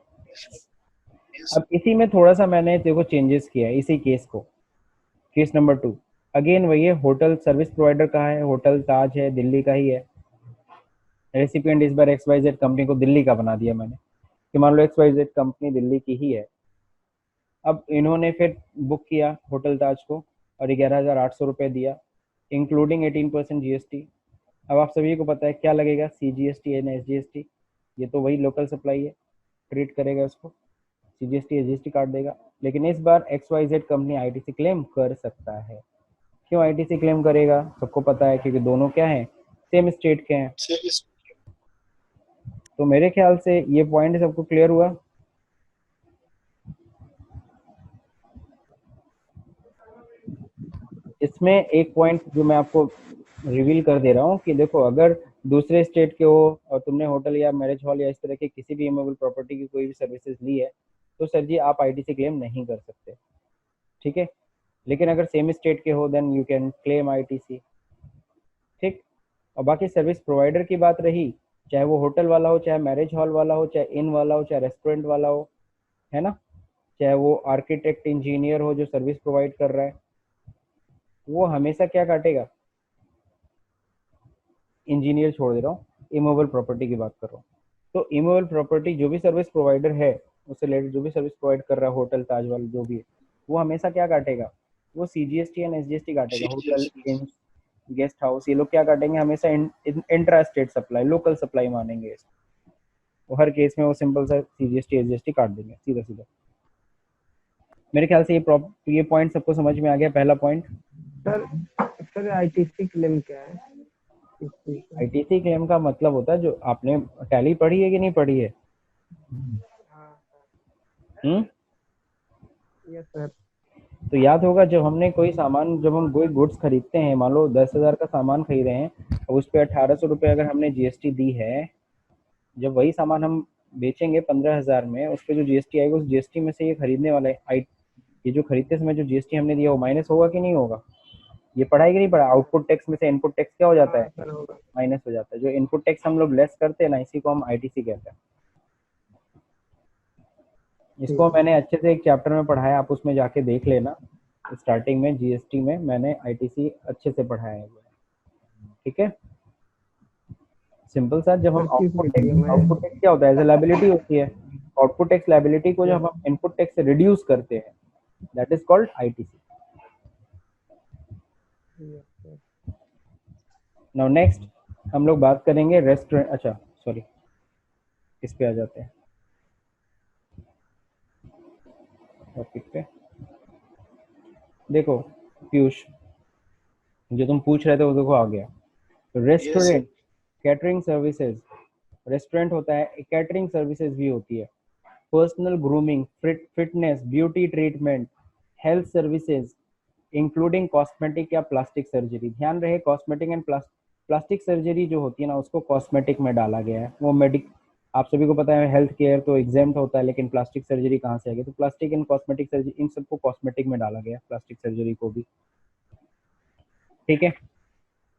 अब इसी में थोड़ा सा मैंने देखो चेंजेस किया है इसी केस को। केस नंबर 2 अगेन वही है, होटल सर्विस प्रोवाइडर कहाँ है, होटल ताज है, दिल्ली का ही है। रेसिपिएंट इस बार XYZ कंपनी को दिल्ली का बना दिया मैंने, कि मान लो XYZ कंपनी दिल्ली की ही है। अब इन्होंने फिर बुक किया होटल ताज को और 11,800 रुपये दिया, इंक्लूडिंग 18% GST। अब आप सभी को पता है क्या लगेगा, CGST एंड SGST, ये तो वही लोकल सप्लाई है, ट्रीट करेगा उसको, CGST SGST काट देगा। लेकिन इस बार XYZ कंपनी ITC क्लेम कर सकता है। क्यों ITC क्लेम करेगा, सबको पता है, क्योंकि दोनों क्या हैं, सेम स्टेट के हैं। तो मेरे ख्याल से ये पॉइंट सबको क्लियर हुआ। इसमें एक पॉइंट जो मैं आपको रिवील कर दे रहा हूँ कि देखो, अगर दूसरे स्टेट के हो और तुमने होटल या मैरिज हॉल या इस तरह के किसी भी इमूवेबल प्रॉपर्टी की कोई भी सर्विसेज ली है, तो सर जी आप ITC क्लेम नहीं कर सकते। ठीक है, लेकिन अगर सेम स्टेट के हो then you can claim ITC। ठीक, और बाकी सर्विस प्रोवाइडर की बात रही, चाहे वो होटल वाला हो, चाहे मैरिज हॉल वाला हो, चाहे इन वाला हो, चाहे रेस्टोरेंट वाला हो, है ना, चाहे वो आर्किटेक्ट इंजीनियर हो जो सर्विस प्रोवाइड कर रहा है, वो हमेशा क्या काटेगा, इंजीनियर छोड़ दे रहा हूँ, इमूवेबल प्रॉपर्टी की बात कर रहा हूँ। तो इमूवेबल प्रॉपर्टी जो भी सर्विस प्रोवाइडर है, उससे रिलेटेड जो भी सर्विस प्रोवाइड कर रहा है, होटल ताज वाला जो भी है, वो हमेशा क्या काटेगा, वो CGST एंड SGST काटेगा। होटल, इन, गेस्ट हाउस, ये लोग क्या काटेंगे, हमेशा intra state supply, local supply मानेंगे इसको। तो हर केस में वो सिंपल सा CGST SGST काट देंगे सीधा सीधा। मेरे ख्याल से ये पॉइंट सबको समझ में आ गया, पहला पॉइंट। सर ITC क्लेम क्या है? ITC क्लेम का मतलब होता है, जो आपने टैली पढ़ी है कि नहीं पढ़ी है? Yes sir. तो याद होगा, जब हमने कोई सामान, जब हम कोई गुड्स खरीदते हैं, मान लो 10,000 का सामान खरीद रहे हैं और उस पर 1,800 रुपये अगर हमने GST दी है, जब वही सामान हम बेचेंगे 15,000 में, उस पर जो GST आएगा, उस GST में से ये खरीदने वाला है, ये जो खरीदते समय जो GST हमने दिया वो माइनस होगा कि नहीं होगा? ये पढ़ा है कि नहीं पढ़ा? आउटपुट टैक्स में से इनपुट टैक्स क्या हो जाता है, माइनस हो जाता है। जो इनपुट टैक्स हम लोग लेस करते हैं ना, इसी को हम ITC कहते हैं। इसको मैंने अच्छे से एक चैप्टर में पढ़ाया, आप उसमें जाके देख लेना। स्टार्टिंग में GST में मैंने ITC अच्छे से पढ़ाया है। ठीक है, सिंपल सा, जब हम आउटपुट टैक्स क्या होता है, एज ए लायबिलिटी होती है। आउटपुट टैक्स लायबिलिटी को जब हम इनपुट टैक्स से रिड्यूस करते हैं, that is called ITC। Now next हम लोग बात करेंगे रेस्टोरेंट, अच्छा सॉरी, इस पे आ जाते हैं टॉपिक पे। देखो पीयूष, जो तुम पूछ रहे थे वो देखो आ गया। रेस्टोरेंट, कैटरिंग सर्विसेज, रेस्टोरेंट होता है, कैटरिंग सर्विसेज भी होती है, personal grooming, fitness, beauty treatment, health services, including cosmetic या प्लास्टिक सर्जरी। ध्यान रहे, कॉस्मेटिक एंड प्लास्टिक सर्जरी जो होती है ना, उसको कॉस्मेटिक में डाला गया है। वो आप सभी को पता है हेल्थ केयर तो एग्जेम्प्ट होता है, लेकिन प्लास्टिक सर्जरी कहाँ से आ गई? तो प्लास्टिक एंड कॉस्मेटिक सर्जरी, इन सबको कॉस्मेटिक में डाला गया, प्लास्टिक सर्जरी को भी। ठीक है,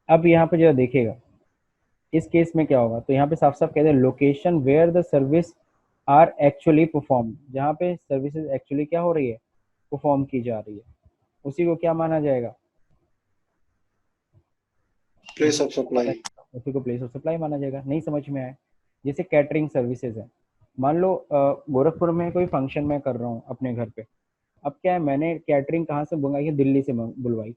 अब यहाँ पे जो देखिएगा इस केस में क्या होगा, तो यहाँ पे साफ साफ कहते हैं location where the service are actually perform, जहाँ पे सर्विसेज एक्चुअली क्या हो रही है, परफॉर्म की जा रही है, उसी को क्या माना जाएगा, प्लेस ऑफ सप्लाई। उसी को प्लेस ऑफ सप्लाई माना जाएगा। नहीं समझ में आया? जैसे कैटरिंग सर्विसेज है, मान लो गोरखपुर में कोई फंक्शन मैं कर रहा हूँ अपने घर पे। अब क्या है, मैंने कैटरिंग कहाँ से बुलवाई है, दिल्ली से बुलवाई,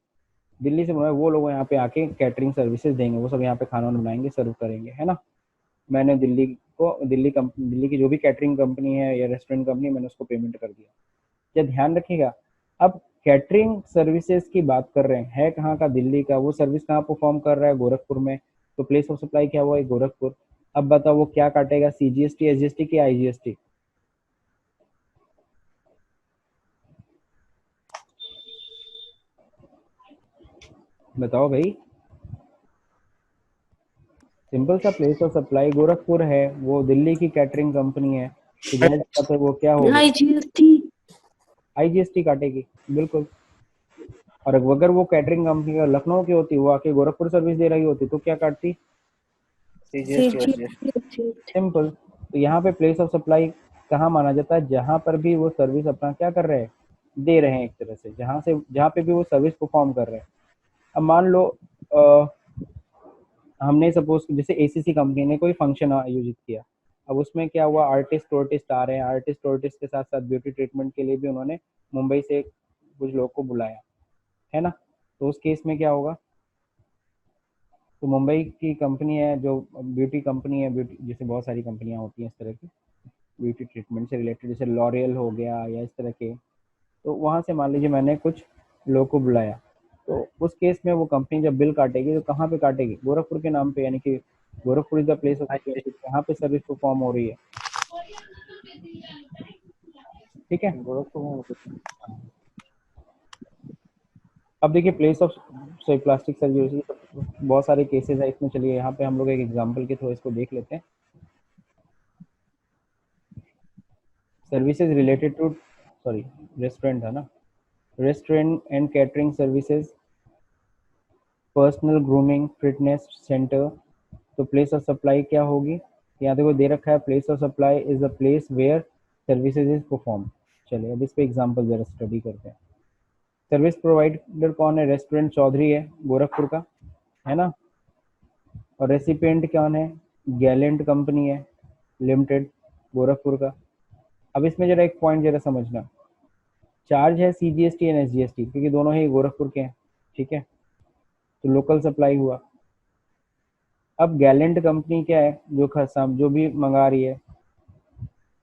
दिल्ली से बुलवाई, वो लोग यहाँ पे आके कैटरिंग सर्विसेज देंगे, वो सब यहाँ पे खाना बनाएंगे, सर्व करेंगे, है ना। मैंने दिल्ली की जो भी कैटरिंग कंपनी है या रेस्टोरेंट कंपनी, मैंने उसको पेमेंट कर दिया। क्या ध्यान रखिएगा, अब कैटरिंग सर्विसेज की बात कर रहे हैं, है कहाँ का, दिल्ली का, वो सर्विस कहाँ परफॉर्म कर रहा है, गोरखपुर में, तो प्लेस ऑफ सप्लाई क्या हुआ है, गोरखपुर। अब बताओ वो क्या काटेगा, CGST SGST की IGST? बताओ भाई, सिंपल सा प्लेस ऑफ सप्लाई गोरखपुर है, वो दिल्ली की कैटरिंग कंपनी है, तो जाहिर सी बात है वो क्या होगा, आईजीएसटी काटेगी, बिल्कुल। और अगर वो कैटरिंग कंपनी का लखनऊ की होती, वो आके गोरखपुर सर्विस दे रही होती, तो क्या काटती, सिंपल। तो यहाँ पे प्लेस ऑफ सप्लाई कहाँ माना जाता है, जहाँ पर भी वो सर्विस अपना क्या कर रहे हैं, दे रहे हैं, एक तरह से जहाँ पे भी वो सर्विस परफॉर्म कर रहे हैं। अब मान लो हमने सपोज जैसे एसीसी कंपनी ने कोई फंक्शन आयोजित किया, अब उसमें क्या हुआ, आर्टिस्ट आ रहे हैं, आर्टिस्ट के साथ साथ ब्यूटी ट्रीटमेंट के लिए भी उन्होंने मुंबई से कुछ लोग को बुलाया है ना, तो उस केस में क्या होगा, तो मुंबई की कंपनी है जो ब्यूटी कंपनी है, ब्यूटी जैसे बहुत सारी कंपनियां होती हैं इस तरह की ब्यूटी ट्रीटमेंट से रिलेटेड, जैसे लॉरियल हो गया या इस तरह के, तो वहाँ से मान लीजिए मैंने कुछ लोग को बुलाया, तो उस केस में वो कंपनी जब बिल काटेगी तो कहाँ पे काटेगी, गोरखपुर के नाम पे, यानी कि Gorakhpur is the place of यहाँ पे सर्विस परफॉर्म हो रही है, ठीक है। अब देखिए प्लेस ऑफ प्लास्टिक सर्जरी, बहुत सारे केसेस है इसमें, चलिए यहाँ पे हम लोग एक एग्जांपल के थ्रू इसको देख लेते हैं। सर्विसेज रिलेटेड टू रेस्टोरेंट है ना, restaurant and catering services, personal grooming, fitness centre, तो प्लेस ऑफ सप्लाई क्या होगी, यहाँ देखो दे रखा है place of supply is the place where services is perform. चलिए अब इस पे एग्जांपल जरा स्टडी करते हैं। सर्विस प्रोवाइडर कौन है, रेस्टोरेंट चौधरी है गोरखपुर का, है ना, और रेसिपिएंट कौन है, गैलेंट कंपनी है लिमिटेड गोरखपुर का। अब इसमें जरा एक पॉइंट जरा समझना, चार्ज है सीजीएसटी एंड एसजीएसटी, क्योंकि दोनों ही गोरखपुर के हैं, ठीक है, तो लोकल सप्लाई हुआ। अब गैलेंट कंपनी क्या है, जो भी मंगा रही है,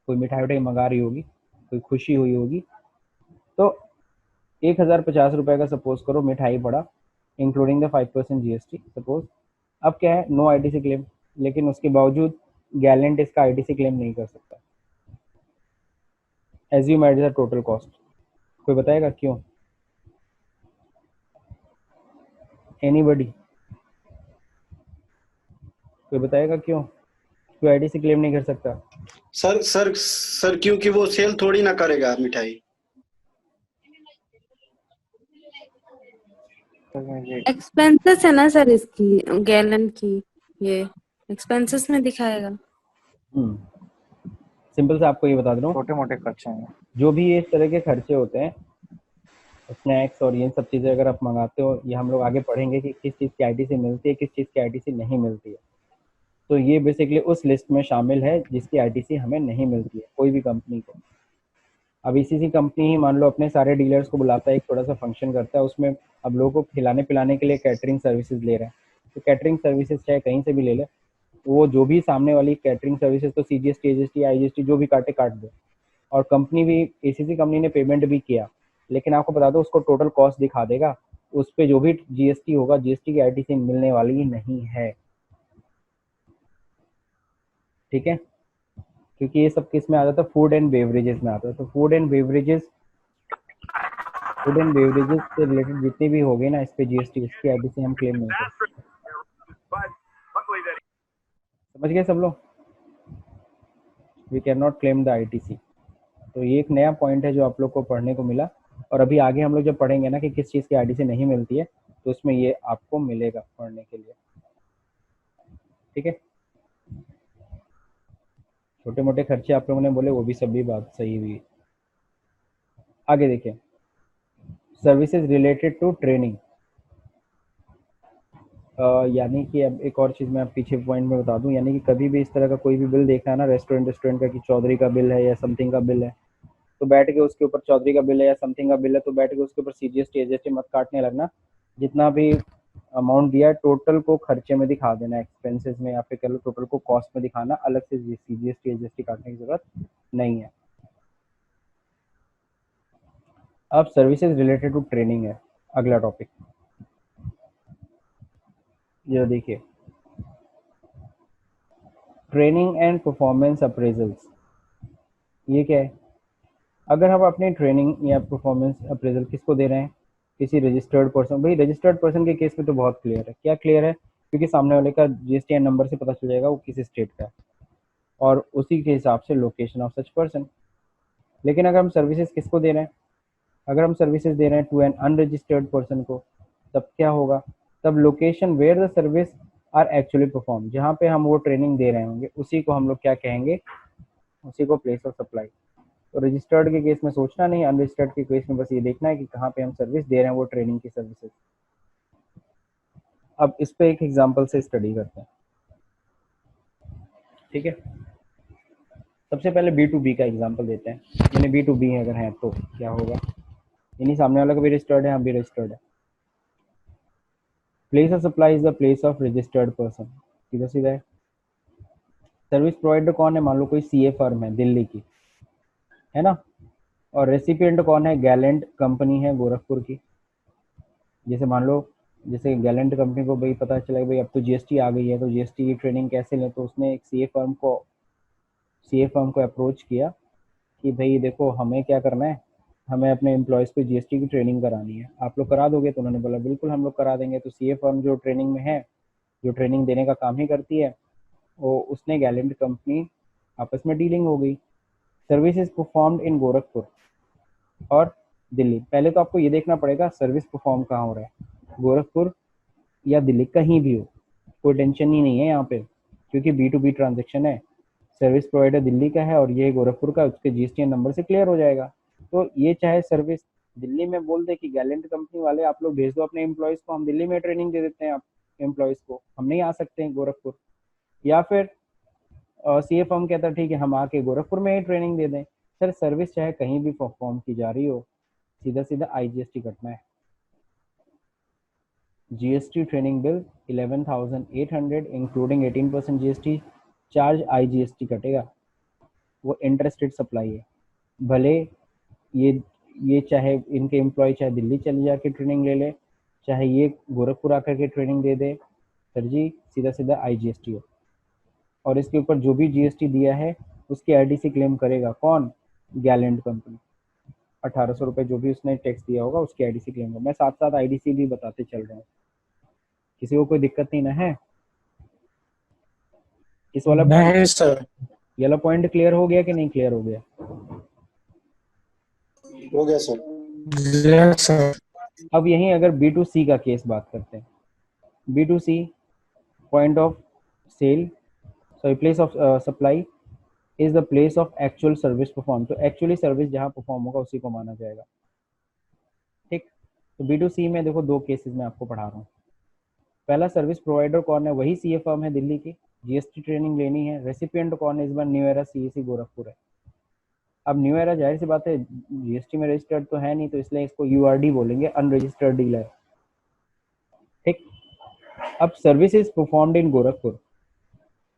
कोई मिठाई मंगा रही होगी, कोई खुशी हुई होगी, तो 1050 रुपये का सपोज करो मिठाई पड़ा, इंक्लूडिंग द 5% जीएसटी सपोज। अब क्या है, नो आईटीसी क्लेम, लेकिन उसके बावजूद गैलेंट इसका आईटीसी क्लेम नहीं कर सकता, assume at the total cost. कोई बताएगा क्यों, एनीबडी, कोई बताएगा क्यों आईटीसी क्लेम नहीं कर सकता? सर क्योंकि वो सेल थोड़ी ना करेगा मिठाई। एक्सपेंसेस है ना सर इसकी, गैलन की, ये एक्सपेंसेस में दिखाएगा। सिंपल से आपको ये बता दे रहा हूँ, छोटे मोटे खर्चे हैं जो भी ये इस तरह के खर्चे होते हैं, स्नैक्स और ये सब चीज़ें अगर आप मंगाते हो, ये हम लोग आगे पढ़ेंगे कि किस चीज़ की आईटीसी मिलती है, किस चीज़ की आईटीसी नहीं मिलती है। तो ये बेसिकली उस लिस्ट में शामिल है जिसकी आईटीसी हमें नहीं मिलती है, कोई भी कंपनी को। अब इसी कंपनी ही मान लो अपने सारे डीलर्स को बुलाता है, एक थोड़ा सा फंक्शन करता है, उसमें अब लोगों को खिलाने पिलाने के लिए कैटरिंग सर्विसेज ले रहे हैं, तो कैटरिंग सर्विसेज चाहे कहीं से भी ले ले, वो जो भी सामने वाली कैटरिंग सर्विसेज, तो सीजीएसटी, एजीएसटी, आईजीएसटी जो भी काट दो, और कंपनी भी, एसीसी कंपनी ने पेमेंट भी किया, लेकिन आपको बता दो उसको टोटल कॉस्ट दिखा देगा, उस पर जो भी जीएसटी होगा, जीएसटी की आईटीसी मिलने वाली ही नहीं है, ठीक है, क्योंकि ये सब किस में आता था, फूड एंड बेवरेजेस में आता था। तो फूड एंड बेवरेजेस से रिलेटेड जितने भी हो गए ना, इस पे जीएसटी, इसकी आईटीसी हम क्लेम नहीं कर सकते। समझ गए सब लोग, we can not claim the ITC. तो ये एक नया पॉइंट है जो आप लोग को पढ़ने को मिला, और अभी आगे हम लोग जब पढ़ेंगे ना कि किस चीज़ की आईटीसी नहीं मिलती है, तो उसमें ये आपको मिलेगा पढ़ने के लिए, ठीक है। छोटे मोटे खर्चे आप लोगों ने बोले, वो भी सभी बात सही हुई। आगे देखिए, सर्विसेज रिलेटेड टू ट्रेनिंग, यानी कि अब एक और चीज़ मैं पीछे पॉइंट में बता दूं, यानी कि कभी भी इस तरह का कोई भी बिल देखना है ना, रेस्टोरेंट का, कि चौधरी का बिल है या समथिंग का बिल है, तो बैठ के उसके ऊपर चौधरी का बिल है या समथिंग का बिल है, तो बैठ के उसके ऊपर सीजीएसटी एजीएसटी मत काटने लगना, जितना भी अमाउंट दिया है टोटल को खर्चे में दिखा देना, एक्सपेंसेस में, या फिर कह लो टोटल को कॉस्ट में दिखाना, अलग से सीजीएसटी एजीएसटी काटने की जरूरत नहीं है। अब सर्विसेज रिलेटेड टू ट्रेनिंग है अगला टॉपिक, ये देखिए, ट्रेनिंग एंड परफॉर्मेंस अप्रेजल्स। ये क्या है, अगर हम अपनी ट्रेनिंग या परफॉर्मेंस अप्रेजल किसको दे रहे हैं, किसी रजिस्टर्ड पर्सन। भाई रजिस्टर्ड पर्सन के केस में तो बहुत क्लियर है, क्या क्लियर है क्योंकि सामने वाले का GSTN नंबर से पता चल जाएगा वो किस स्टेट का है और उसी के हिसाब से लोकेशन ऑफ सच पर्सन। लेकिन अगर हम सर्विसेज किसको दे रहे हैं, अगर हम सर्विसेज दे रहे हैं टू एन अनरजिस्टर्ड पर्सन को, तब क्या होगा, तब location where the service are actually perform, जहाँ पे हम वो ट्रेनिंग दे रहे होंगे उसी को हम लोग क्या कहेंगे, उसी को प्लेस ऑफ सप्लाई। तो रजिस्टर्ड के केस में सोचना नहीं, अनरजिस्टर्ड के केस में बस ये देखना है कि कहाँ पे हम सर्विस दे रहे हैं वो ट्रेनिंग की सर्विसेज। अब इस पे एक एग्जांपल से स्टडी करते हैं, ठीक है। सबसे पहले B2B का एग्जांपल देते हैं, यानी B2B अगर है तो क्या होगा, यानी सामने वाला का भी रजिस्टर्ड है, हम भी रजिस्टर्ड है। Place of supply is the place of registered person, सीधा सीधा है। सर्विस प्रोवाइडर कौन है, मान लो कोई CA फर्म है दिल्ली की, है ना, और रेसिपिएंट कौन है, गैलेंट कंपनी है गोरखपुर की। जैसे मान लो जैसे गैलेंट कंपनी को भाई पता चला भाई अब तो GST आ गई है, तो GST की ट्रेनिंग कैसे लें, तो उसने एक CA फर्म को अप्रोच किया कि भाई देखो हमें क्या करना है, हमें अपने एम्प्लॉयज़ को GST की ट्रेनिंग करानी है, आप लोग करा दोगे। तो उन्होंने बोला बिल्कुल हम लोग करा देंगे। तो CA फर्म जो ट्रेनिंग में है, जो ट्रेनिंग देने का काम ही करती है, वो उसने गैलेंट कंपनी आपस में डीलिंग हो गई। Service is performed in Gorakhpur और दिल्ली। पहले तो आपको ये देखना पड़ेगा सर्विस परफॉर्म कहाँ हो रहा है, गोरखपुर या दिल्ली, कहीं भी हो, कोई टेंशन ही नहीं है यहाँ पे, क्योंकि B2B ट्रांजेक्शन है। सर्विस प्रोवाइडर दिल्ली का है और ये गोरखपुर का, उसके GSTN नंबर से क्लियर हो जाएगा। तो ये चाहे सर्विस दिल्ली में बोल दे कि गैलेंट कंपनी वाले आप लोग भेज दो अपने एम्प्लॉयज़ को, हम दिल्ली में ट्रेनिंग दे देते हैं आप एम्प्लॉयज़ को, हम नहीं आ सकते हैं गोरखपुर। या फिर CA फर्म कहता है ठीक है हम आके गोरखपुर में ही ट्रेनिंग दे दें। सर सर्विस चाहे कहीं भी परफॉर्म की जा रही हो, सीधा सीधा IGST कटना है। GST training bill 11,800 including 18% GST charge, IGST कटेगा। वो इंटरेस्टेड सप्लाई है, भले ये चाहे इनके एम्प्लॉय चाहे दिल्ली चले जाके ट्रेनिंग ले ले, चाहे ये गोरखपुर आकर के ट्रेनिंग दे दे, सर जी सीधा सीधा IGST हो। और इसके ऊपर जो भी GST दिया है उसकी ITC क्लेम करेगा कौन, गैलेंट कंपनी। 1800 रुपये जो भी उसने टैक्स दिया होगा उसकी ITC क्लेम होगा। मैं साथ साथ ITC भी बताते चल रहा हूँ, किसी को कोई दिक्कत नहीं ना है। इस वाला नहीं सर। ये वाला पॉइंट क्लियर हो गया कि नहीं क्लियर हो गया? हो गया सर। Yes sir. अब यहीं अगर B2C का केस बात करते हैं, B2C point of sale, sorry place of supply is the place of actual service perform. तो एक्चुअली सर्विस जहाँ परफॉर्म होगा उसी को माना जाएगा, ठीक। तो B2C में देखो दो केसेस मैं आपको पढ़ा रहा हूँ। पहला सर्विस प्रोवाइडर कौन है, वही CA फर्म है दिल्ली की, GST ट्रेनिंग लेनी है। रेसिपिएंट कौन है, इस बार न्यू एरा CEC गोरखपुर है। अब न्यू एरा जाहिर सी बात है GST में रजिस्टर्ड तो है नहीं, तो इसलिए इसको URD बोलेंगे, अनरजिस्टर्ड डीलर, ठीक। अब service is performed in Gorakhpur.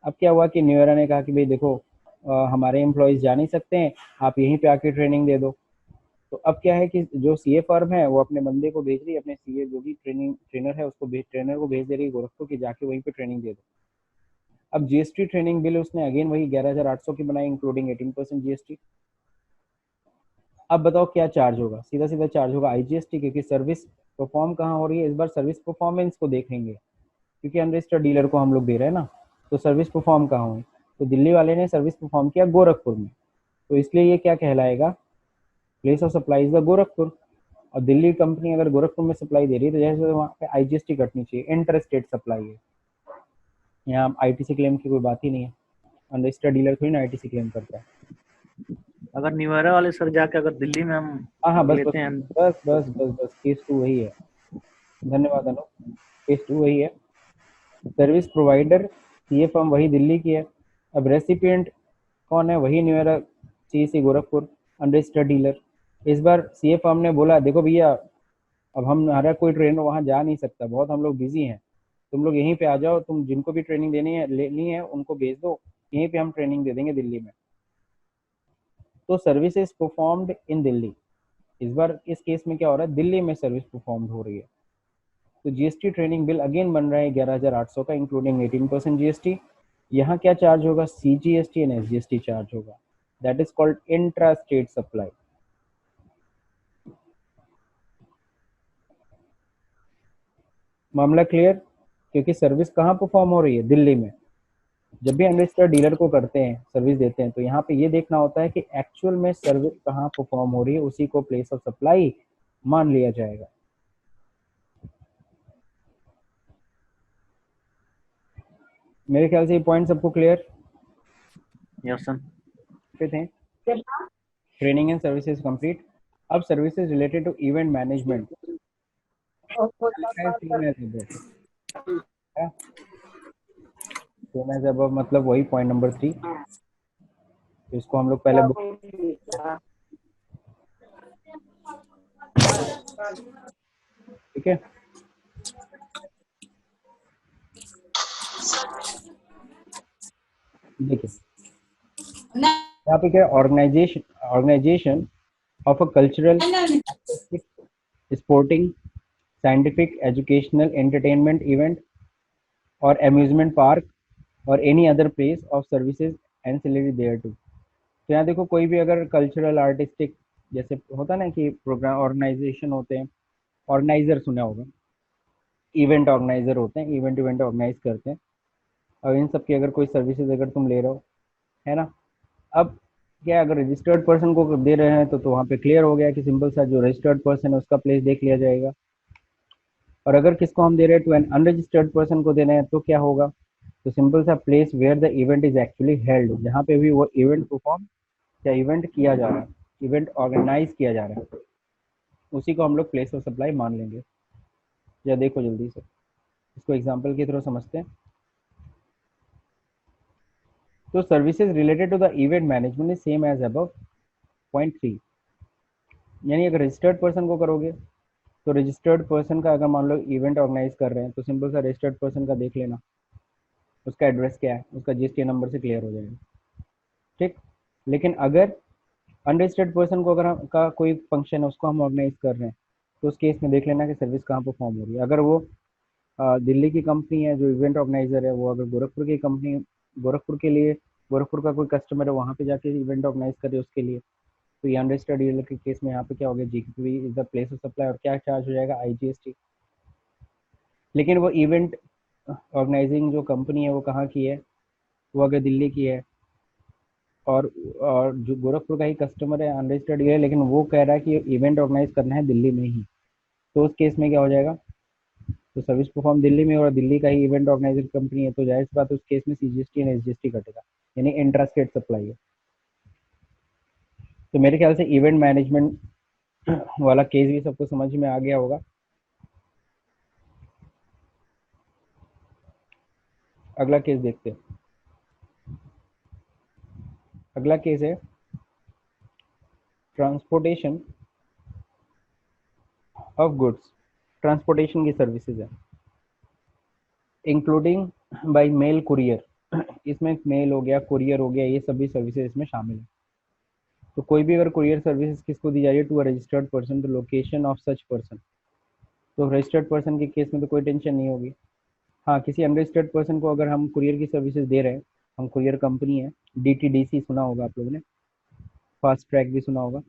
अब क्या हुआ कि न्यू एरा ने कहा कि भाई देखो हमारे एम्प्लॉयज़ जा नहीं सकते हैं, आप यहीं पे आके ट्रेनिंग दे दो। तो अब क्या है कि जो CA फर्म है वो अपने बंदे को भेज रही है, अपने CA जो भी ट्रेनर है उसको ट्रेनर को भेज दे रही है गोरखपुर की, जाके वहीं पे ट्रेनिंग दे दो। अब GST ट्रेनिंग बिल उसने अगेन वही 11,800 की बनाई इंक्लूडिंग 18% GST। अब बताओ क्या चार्ज होगा, सीधा सीधा चार्ज होगा IGST, क्योंकि सर्विस परफॉर्म कहाँ हो रही है, इस बार सर्विस परफॉर्मेंस को देखेंगे, क्योंकि अनरजिस्टर्ड डीलर को हम लोग दे रहे हैं ना। तो सर्विस परफॉर्म कहाँ हुई, तो दिल्ली वाले ने सर्विस परफॉर्म किया गोरखपुर में, तो इसलिए ये क्या कहलाएगा, place of supply is the Gorakhpur. और दिल्ली कंपनी अगर गोरखपुर में सप्लाई दे रही है तो जैसे वहाँ पे IGST कटनी चाहिए, इंटर स्टेट सप्लाई है, यहाँ ITC क्लेम की कोई बात ही नहीं है। अनरजिस्टर्ड डीलर थोड़ी ना ITC क्लेम करता है। अगर न्यूएरा वाले सर जाके अगर दिल्ली में हम हाँ बस लेते हैं बस केस 2 वही है। धन्यवाद अनु, केस 2 वही है। सर्विस प्रोवाइडर CA फर्म वही दिल्ली की है। अब रेसिपिएंट कौन है, वही new era CEC Gorakhpur, unregistered dealer. इस बार CA फर्म ने बोला देखो भैया अब हमारा कोई ट्रेनर वहाँ जा नहीं सकता, बहुत हम लोग बिजी हैं, तुम लोग यहीं पे आ जाओ, तुम जिनको भी ट्रेनिंग लेनी है उनको भेज दो, यहीं पे हम ट्रेनिंग दे देंगे दिल्ली में। तो service is performed in Delhi. इस बार इस केस में क्या हो रहा है, दिल्ली में सर्विस परफॉर्म हो रही है। तो GST ट्रेनिंग बिल अगेन बन रहा है 11,800 का इंक्लूडिंग 18% GST। यहाँ क्या चार्ज होगा, CGST एंड SGST चार्ज होगा, that is called intra state supply. मामला क्लियर? क्योंकि सर्विस कहाँ परफॉर्म हो रही है, दिल्ली में। जब भी अनरजिस्टर्ड डीलर को करते हैं, सर्विस देते हैं, तो यहाँ पे ये देखना होता है कि एक्चुअल में सर्विस कहाँ परफॉर्म हो रही है, उसी को प्लेस ऑफ सप्लाई मान लिया जाएगा। मेरे ख्याल से ये पॉइंट सबको क्लियर यस सर। पे थे। Training and services complete. अब services related to event management, same as above मतलब वही पॉइंट नंबर 3। तो इसको हम लोग पहले ठीक है। देखिए यहाँ पे क्या, organization of a cultural, sporting, scientific, educational, entertainment event और अम्यूजमेंट पार्क और any other place of services ancillary thereto. तो यहाँ देखो कोई भी अगर कल्चरल, आर्टिस्टिक, जैसे होता ना कि प्रोग्राम ऑर्गेनाइजेशन होते हैं, ऑर्गेनाइजर सुना होगा, इवेंट ऑर्गेनाइजर होते हैं, इवेंट ऑर्गेनाइज करते हैं। और इन सब की अगर कोई सर्विसेज अगर तुम ले रहे हो, है ना। अब क्या, अगर रजिस्टर्ड पर्सन को दे रहे हैं तो वहाँ पे क्लियर हो गया कि सिंपल सा जो रजिस्टर्ड पर्सन है उसका प्लेस देख लिया जाएगा। और अगर किसको हम दे रहे हैं, टू एन अनरजिस्टर्ड पर्सन को दे रहे हैं, तो क्या होगा, तो सिंपल सा place where the event is actually held, जहाँ पे भी वो इवेंट परफॉर्म या इवेंट किया जा रहा है, इवेंट ऑर्गेनाइज किया जा रहा है, उसी को हम लोग प्लेस ऑफ सप्लाई मान लेंगे। या देखो जल्दी से इसको एग्जाम्पल के थ्रू समझते हैं। तो services related to the event management is same as above point 3। यानी अगर रजिस्टर्ड पर्सन को करोगे तो रजिस्टर्ड पर्सन का अगर मान लो इवेंट ऑर्गेनाइज कर रहे हैं, तो सिंपल सा रजिस्टर्ड पर्सन का देख लेना, उसका एड्रेस क्या है, उसका जीएसटी नंबर से क्लियर हो जाएगा, ठीक। लेकिन अगर अनरजिस्टर्ड पर्सन को अगर का कोई फंक्शन है उसको हम ऑर्गेनाइज कर रहे हैं, तो उस केस में देख लेना कि सर्विस कहाँ परफॉर्म हो रही है। अगर वो दिल्ली की कंपनी है जो इवेंट ऑर्गेनाइजर है, वो अगर गोरखपुर की कंपनी, गोरखपुर के लिए, गोरखपुर का कोई कस्टमर है वहाँ पे जाके इवेंट ऑर्गेनाइज करे उसके लिए, तो ये अनरजिस्टर्ड डीलर के केस में यहाँ पे क्या हो गया, GP is the place of supply, और क्या चार्ज हो जाएगा, आईजीएसटी। लेकिन वो इवेंट ऑर्गेनाइजिंग जो कंपनी है वो कहाँ की है, वो अगर दिल्ली की है, और जो गोरखपुर का ही कस्टमर है, अनरजिस्टर्ड डीलर, लेकिन वो कह रहा है कि इवेंट ऑर्गेनाइज करना है दिल्ली में ही, तो उस केस में क्या हो जाएगा, तो सर्विस परफॉर्म दिल्ली में और दिल्ली का ही इवेंट ऑर्गेनाइजर कंपनी है, तो जाहिर सी बात उस केस में सीजीएसटी एंड एसजीएसटी कटेगा, यानी इंट्रा स्टेट सप्लाई है। तो मेरे ख्याल से इवेंट मैनेजमेंट वाला केस भी सबको समझ में आ गया होगा। अगला केस देखते हैं। अगला केस है ट्रांसपोर्टेशन ऑफ गुड्स, ट्रांसपोर्टेशन की सर्विसेज है, इंक्लूडिंग बाय मेल कुरियर। इसमें मेल हो गया, कुरियर हो गया, ये सभी सर्विसेज इसमें शामिल है। तो कोई भी अगर कुरियर सर्विसेज किसको दी जा रही है, to a registered person, the location of such person, तो रजिस्टर्ड पर्सन के केस में तो कोई टेंशन नहीं होगी। हाँ, किसी अनरजिस्टर्ड पर्सन को अगर हम कुरियर की सर्विसेज दे रहे हैं, हम कुरियर कंपनी है, डीटीडीसी सुना होगा आप लोगों ने, फास्ट ट्रैक भी सुना होगा,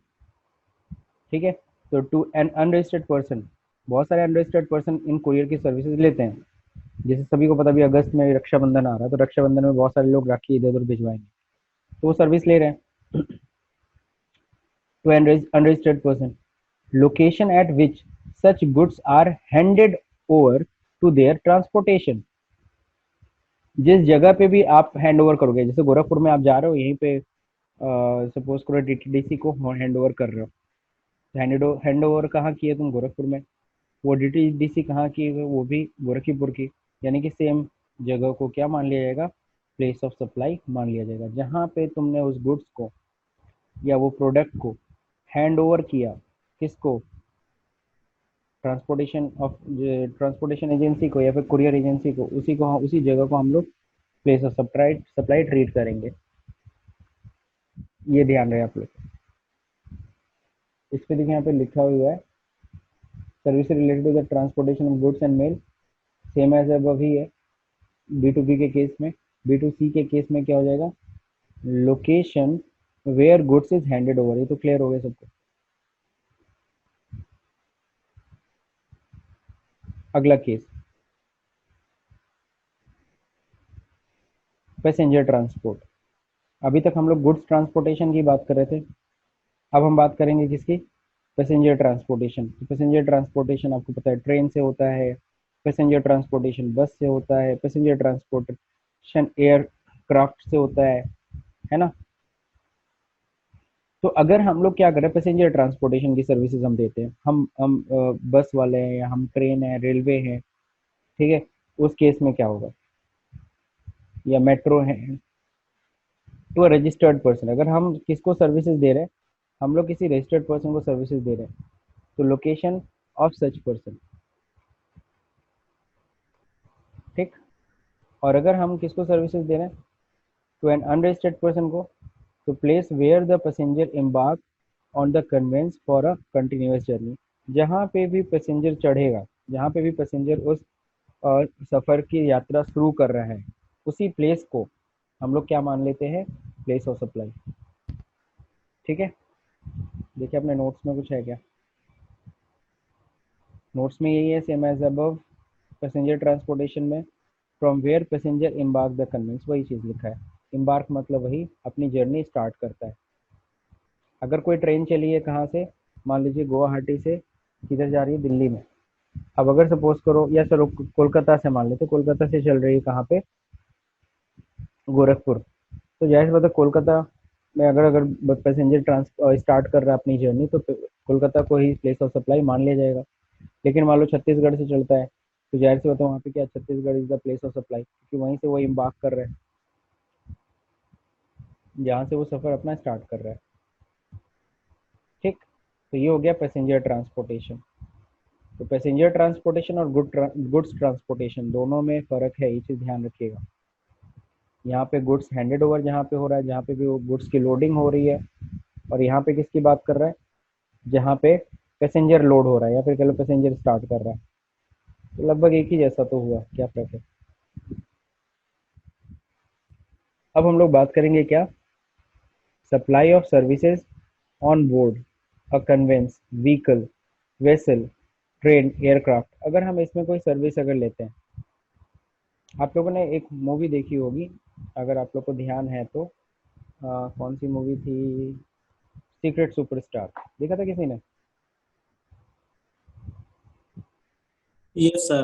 ठीक है। तो टू एन अनरजिस्टर्ड पर्सन, बहुत सारे अनरजिस्टर्ड पर्सन इन कुरियर की सर्विसेज लेते हैं। जैसे सभी को पता भी अगस्त में रक्षाबंधन आ रहा है, तो रक्षाबंधन में बहुत सारे लोग राखी इधर उधर भिजवाएंगे, तो वो सर्विस ले रहे हैं। To an unregistered person, location at which such goods are handed over to their transportation, जिस जगह पे भी आप हैंड ओवर करोगे, जैसे गोरखपुर में आप जा रहे हो, यहीं पे सपोज करो डीटीडीसी को हैंड ओवर कर रहे हो, हैंड ओवर कहाँ की है तुम, गोरखपुर में, वो डीटीडीसी कहाँ की है, वो भी गोरखीपुर की, यानी कि सेम जगह को क्या मान लिया जाएगा, प्लेस ऑफ सप्लाई मान लिया जाएगा, जहाँ पे तुमने उस गुड्स को या वो प्रोडक्ट को हैंड ओवर किया, किसको, ट्रांसपोर्टेशन एजेंसी को या फिर कुरियर एजेंसी को, उसी जगह को हम लोग प्लेस ऑफ सप्लाई ट्रीट करेंगे। ये ध्यान रहे आप लोग। इस पे देखिए यहाँ पे लिखा हुआ है service related to the transportation of goods and mail, same as above ही है। B2B के केस में, B2C के केस में क्या हो जाएगा, location where goods is handed over. ये तो क्लियर हो गया सबको। अगला केस, पैसेंजर ट्रांसपोर्ट। अभी तक हम लोग गुड्स ट्रांसपोर्टेशन की बात कर रहे थे, अब हम बात करेंगे किसकी, पैसेंजर ट्रांसपोर्टेशन। तो पैसेंजर ट्रांसपोर्टेशन आपको पता है ट्रेन से होता है, पैसेंजर ट्रांसपोर्टेशन बस से होता है, पैसेंजर ट्रांसपोर्टेशन एयरक्राफ्ट से होता है ना। तो अगर हम लोग क्या करें, पैसेंजर ट्रांसपोर्टेशन की सर्विसेज हम देते हैं, हम बस वाले हैं या हम ट्रेन है, रेलवे है, ठीक है, उस केस में क्या होगा, या मेट्रो है, तो रजिस्टर्ड पर्सन, अगर हम किसको सर्विसेज दे रहे हैं, हम लोग किसी रजिस्टर्ड पर्सन को सर्विसेज दे रहे हैं, तो लोकेशन ऑफ सच पर्सन, ठीक। और अगर हम किसको सर्विसेज दे रहे हैं, तो एन अनरजिस्टर्ड पर्सन को, तो place where the passenger embark on the conveyance for a continuous journey, जहाँ पे भी पैसेंजर चढ़ेगा, जहाँ पे भी पैसेंजर उस सफ़र की यात्रा शुरू कर रहा है, उसी प्लेस को हम लोग क्या मान लेते हैं, प्लेस ऑफ सप्लाई, ठीक है। देखिए अपने नोट्स में कुछ है क्या, नोट्स में यही है same as above, passenger transportation में from where passenger embark the conveyance, वही चीज़ लिखा है, एम्बार्क मतलब वही अपनी जर्नी स्टार्ट करता है। अगर कोई ट्रेन चली है कहाँ से, मान लीजिए गुवाहाटी से किधर जा रही है, दिल्ली में, अब अगर सपोज करो, या चलो कोलकाता से मान लेते, कोलकाता से चल रही है कहाँ पे, गोरखपुर, तो जाहिर बात है कोलकाता में अगर अगर पैसेंजर स्टार्ट कर रहा है अपनी जर्नी, तो कोलकाता को ही प्लेस ऑफ सप्लाई मान लिया जाएगा। लेकिन मान लो छत्तीसगढ़ से चलता है, तो जाहिर सी बात है वहाँ पे क्या, Chhattisgarh is the place of supply, क्योंकि वहीं से वो इम्बार्क कर रहे हैं, जहाँ से वो सफ़र अपना स्टार्ट कर रहा है, ठीक। तो ये हो गया पैसेंजर ट्रांसपोर्टेशन। तो पैसेंजर ट्रांसपोर्टेशन और गुड्स ट्रांसपोर्टेशन दोनों में फ़र्क है, ये चीज़ ध्यान रखिएगा। यहाँ पे गुड्स हैंडेड ओवर जहाँ पे हो रहा है, जहाँ पे भी वो गुड्स की लोडिंग हो रही है, और यहाँ पे किसकी बात कर रहा है, जहाँ पे पैसेंजर लोड हो रहा है, या फिर कह लो पैसेंजर स्टार्ट कर रहा है, तो लगभग एक ही जैसा तो हुआ, क्या फर्क है। अब हम लोग बात करेंगे क्या, supply of services on board a conveyance vehicle vessel train aircraft. अगर हम इसमें कोई सर्विस अगर लेते हैं, आप लोगों ने एक मूवी देखी होगी, अगर आप लोग को ध्यान है तो, कौन सी मूवी थी, सीक्रेट सुपरस्टार, देखा था किसी ने? Yes sir.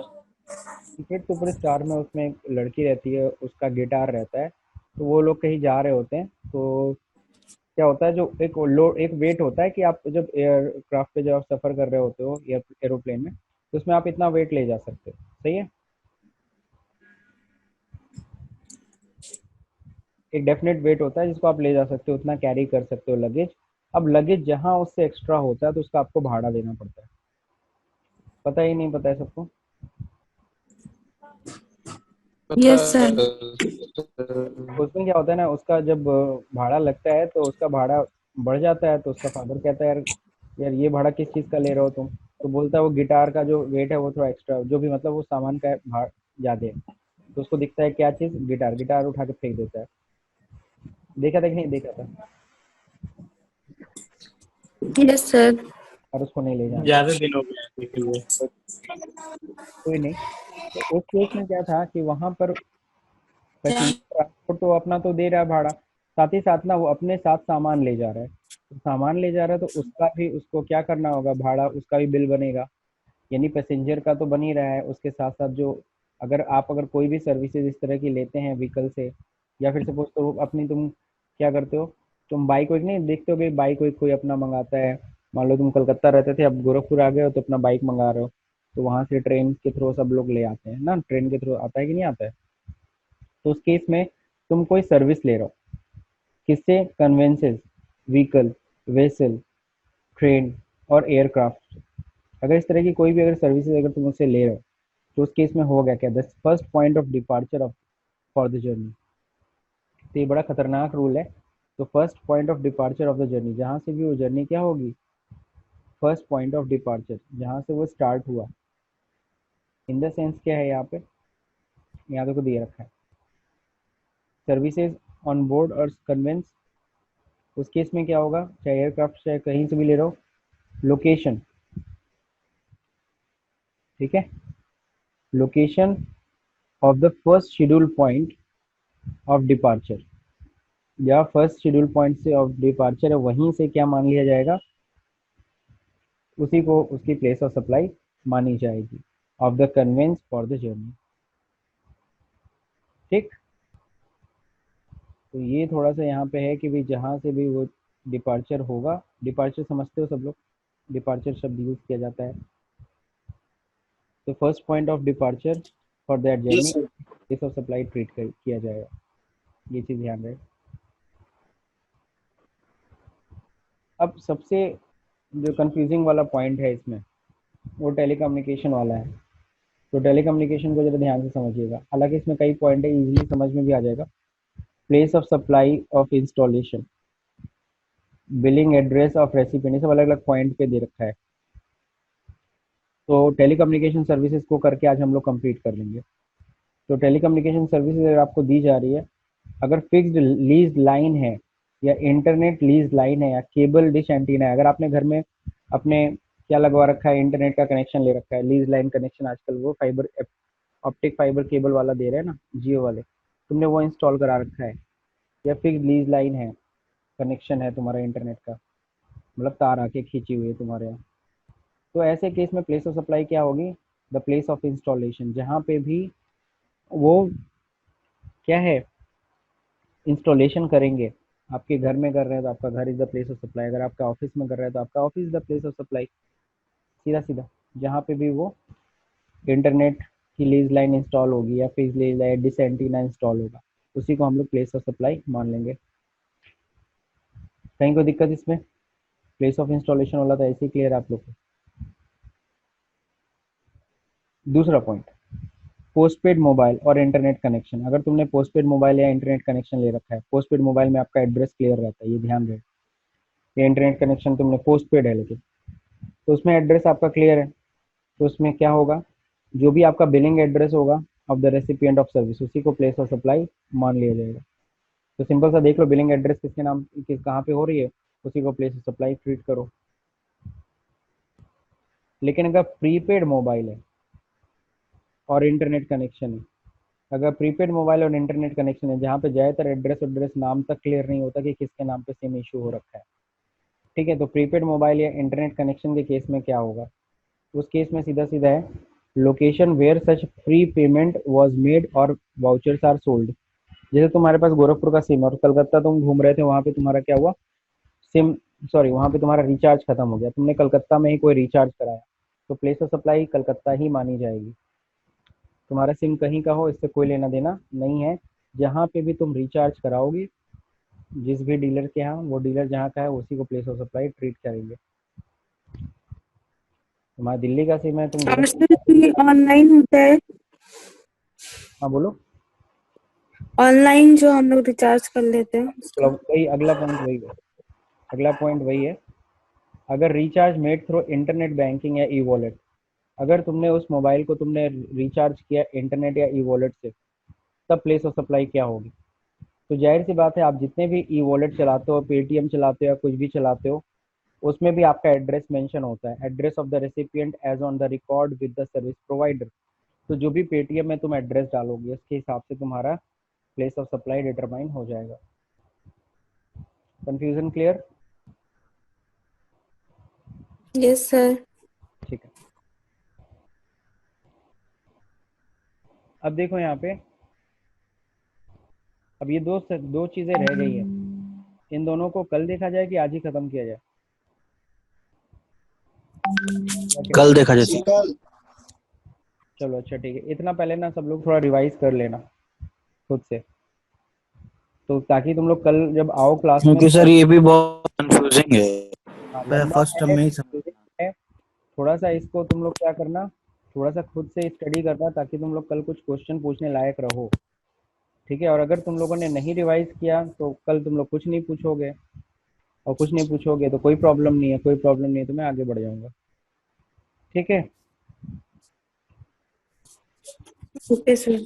सीक्रेट सुपरस्टार में उसमें एक लड़की रहती है, उसका गिटार रहता है, तो वो लोग कहीं जा रहे होते हैं, तो क्या होता है, जो एक वेट होता है कि आप जब एयरक्राफ्ट पे जब आप सफ़र कर रहे होते हो एरोप्लेन में, तो उसमें आप इतना वेट ले जा सकते हो, सही है, एक डेफिनेट वेट होता है जिसको आप ले जा सकते हो, उतना कैरी कर सकते हो लगेज। अब लगेज जहाँ उससे एक्स्ट्रा होता है तो उसका आपको भाड़ा देना पड़ता है, पता ही नहीं पता है सबको? Yes sir. उसमें क्या होता है ना, उसका जब भाड़ा लगता है तो उसका भाड़ा बढ़ जाता है, तो उसका फादर कहता है यार यार ये भाड़ा किस चीज़ का ले रहे हो तुम, तो बोलता है वो गिटार का जो वेट है वो थोड़ा एक्स्ट्रा, जो भी मतलब वो सामान का भाड़ा ज़्यादा है, तो उसको दिखता है क्या चीज़, गिटार, गिटार उठा के फेंक देता है। देखा था कि नहीं देखा था? Yes sir. और उसको नहीं ले जाना, ज्यादा दिन हो गया देखे हुए। कोई नहीं। तो उस केस में क्या था कि वहाँ पर पैसेंजर ट्रांसपोर्ट तो अपना तो दे रहा है भाड़ा, साथ ही साथ ना वो अपने साथ सामान ले जा रहा है, तो सामान ले जा रहा है तो उसका भी उसको क्या करना होगा, भाड़ा उसका भी बिल बनेगा, यानी पैसेंजर का तो बन ही रहा है, उसके साथ साथ जो अगर कोई भी सर्विसेज इस तरह की लेते हैं व्हीकल से, या फिर सपोज तो अपनी तुम क्या करते हो, तुम बाइक वाइक नहीं देखते हो कि बाइक वाइक कोई अपना मंगाता है, मान लो तुम कलकत्ता रहते थे, अब गोरखपुर आ गए हो तो अपना बाइक मंगा रहे हो, तो वहाँ से ट्रेन के थ्रू सब लोग ले आते हैं ना, ट्रेन के थ्रू आता है कि नहीं आता है, तो उस केस में तुम कोई सर्विस ले रहे हो, किससे, कन्वेंसेस, व्हीकल, वेसल, ट्रेन और एयरक्राफ्ट, अगर इस तरह की कोई भी अगर सर्विसेज अगर तुम उससे ले रहे हो, तो उस केस में होगा क्या, the first point of departure of for the journey. तो ये बड़ा खतरनाक रूल है। तो first point of departure of the journey, जहाँ से भी वो जर्नी क्या होगी, फर्स्ट पॉइंट ऑफ डिपार्चर, जहाँ से वो स्टार्ट हुआ, इन द सेंस क्या है यहाँ पे, यहाँ देखो दिया रखा है, सर्विसेज ऑन बोर्ड और कन्वेंस, उस केस में क्या होगा, चाहे एयरक्राफ्ट चाहे कहीं से भी ले रहे हो, लोकेशन, ठीक है, location of the first schedule point of departure, या फर्स्ट शेड्यूल पॉइंट से ऑफ डिपार्चर है वहीं से क्या मान लिया जाएगा, उसी को उसकी प्लेस ऑफ सप्लाई मानी जाएगी of the conveyance for the journey. ठीक, तो ये थोड़ा सा यहाँ पे है कि भाई जहाँ से भी वो डिपार्चर होगा, डिपार्चर समझते हो सब लोग, डिपार्चर शब्द यूज किया जाता है, तो first point of departure for that journey place of supply treat किया जाएगा, ये चीज़ ध्यान रहे। अब सबसे जो कंफ्यूजिंग वाला पॉइंट है इसमें वो टेलीकम्युनिकेशन वाला है, तो टेलीकम्युनिकेशन को जरा ध्यान से समझिएगा, हालांकि इसमें कई पॉइंट है, इजीली समझ में भी आ जाएगा। Place of supply of installation, billing address of recipient, सब अलग अलग पॉइंट पे दे रखा है। तो टेलीकम्युनिकेशन सर्विसेज को करके आज हम लोग कंप्लीट कर लेंगे। तो टेलीकम्युनिकेशन सर्विसेज अगर आपको दी जा रही है, अगर फिक्स्ड लीज लाइन है या इंटरनेट लीज लाइन है या केबल डिश एंटीना है, अगर आपने घर में अपने क्या लगवा रखा है, इंटरनेट का कनेक्शन ले रखा है, लीज लाइन कनेक्शन आजकल वो फाइबर ऑप्टिक फाइबर केबल वाला दे रहे हैं ना, जियो वाले, तुमने वो इंस्टॉल करा रखा है, या फिक्स्ड लीज लाइन है, कनेक्शन है तुम्हारा इंटरनेट का, मतलब तार आके खींची हुई है तुम्हारे यहाँ, तो ऐसे केस में प्लेस ऑफ सप्लाई क्या होगी, द प्लेस ऑफ इंस्टॉलेशन, जहाँ पे भी वो क्या है इंस्टॉलेशन करेंगे, आपके घर में कर रहे हैं तो आपका घर is the place of supply, अगर आपका ऑफिस में कर रहे हैं तो आपका office is the place of supply, सीधा सीधा जहाँ पे भी वो इंटरनेट की लीज लाइन इंस्टॉल होगी या fix lease line dish antenna install होगा, उसी को हम लोग प्लेस ऑफ सप्लाई मान लेंगे। कहीं कोई दिक्कत इसमें, प्लेस ऑफ इंस्टॉलेशन वाला तो ऐसे ही क्लियर है आप लोग को। दूसरा पॉइंट, पोस्टपेड मोबाइल और इंटरनेट कनेक्शन, अगर तुमने पोस्टपेड मोबाइल या इंटरनेट कनेक्शन ले रखा है, पोस्टपेड मोबाइल में आपका एड्रेस क्लियर रहता है, ये ध्यान रहे, ये इंटरनेट कनेक्शन तुमने पोस्टपेड है लेकिन, तो उसमें एड्रेस आपका क्लियर है, तो उसमें क्या होगा, जो भी आपका बिलिंग एड्रेस होगा of the recipient of service, उसी को प्लेस ऑफ सप्लाई मान लिया जाएगा। तो सिंपल सा देख लो, बिलिंग एड्रेस किसके नाम कहाँ पे हो रही है, उसी को प्लेस ऑफ सप्लाई ट्रीट करो। लेकिन अगर प्रीपेड मोबाइल है और इंटरनेट कनेक्शन है, अगर प्रीपेड मोबाइल और इंटरनेट कनेक्शन है जहाँ पे ज़्यादातर एड्रेस नाम तक क्लियर नहीं होता कि किसके नाम पे सिम इशू हो रखा है, ठीक है, तो प्रीपेड मोबाइल या इंटरनेट कनेक्शन के केस में क्या होगा, उस केस में सीधा सीधा है location where such prepayment was made और वाउचर्स आर सोल्ड। जैसे तुम्हारे पास गोरखपुर का सिम और कलकत्ता तुम घूम रहे थे, वहाँ पे तुम्हारा क्या हुआ, वहाँ पे तुम्हारा रिचार्ज खत्म हो गया, तुमने कलकत्ता में ही कोई रिचार्ज कराया, तो प्लेस ऑफ सप्लाई कलकत्ता ही मानी जाएगी। तुम्हारा सिम कहीं का हो इससे कोई लेना देना नहीं है, जहाँ पे भी तुम रिचार्ज कराओगे जिस भी डीलर के यहाँ, वो डीलर जहाँ का है उसी को प्लेस ऑफ सप्लाई ट्रीट करेंगे। तुम्हारा दिल्ली का सिम है, तुम ऑनलाइन होता है, हाँ बोलो, ऑनलाइन जो हम लोग रिचार्ज कर लेते हैं उसका। वही अगला पॉइंट वही है, अगला पॉइंट वही है, अगर recharge made through internet banking या ई वॉलेट, अगर तुमने उस मोबाइल को तुमने रिचार्ज किया इंटरनेट या ई वॉलेट से, तब प्लेस ऑफ सप्लाई क्या होगी, तो जाहिर सी बात है आप जितने भी ई वॉलेट चलाते हो, पेटीएम चलाते हो या कुछ भी चलाते हो, उसमें भी आपका एड्रेस मेंशन होता है, address of the recipient as on the record with the service provider. तो जो भी पेटीएम में तुम एड्रेस डालोगे उसके हिसाब से तुम्हारा प्लेस ऑफ सप्लाई डिटरमाइन हो जाएगा। Confusion clear? Yes sir. ठीक है, अब देखो यहाँ पे, अब ये दो चीजें रह गई है, इन दोनों को कल देखा जाए कि आज ही खत्म किया जाए? कल देखा जाए। चलो अच्छा ठीक है, इतना पहले ना सब लोग थोड़ा रिवाइज कर लेना खुद से, तो ताकि तुम लोग कल जब आओ क्लास में, क्योंकि सर ये भी बहुत कंफ्यूजिंग है, मैं लंबा फर्स्ट टाइम में ही है, थोड़ा सा इसको तुम लोग क्या करना, थोड़ा सा खुद से स्टडी करना ताकि तुम लोग कल कुछ क्वेश्चन पूछने लायक रहो, ठीक है। और अगर तुम लोगों ने नहीं रिवाइज किया तो कल तुम लोग कुछ नहीं पूछोगे, और कुछ नहीं पूछोगे तो कोई प्रॉब्लम नहीं है, कोई प्रॉब्लम नहीं है, तो मैं आगे बढ़ जाऊंगा, ठीक है। Okay sir.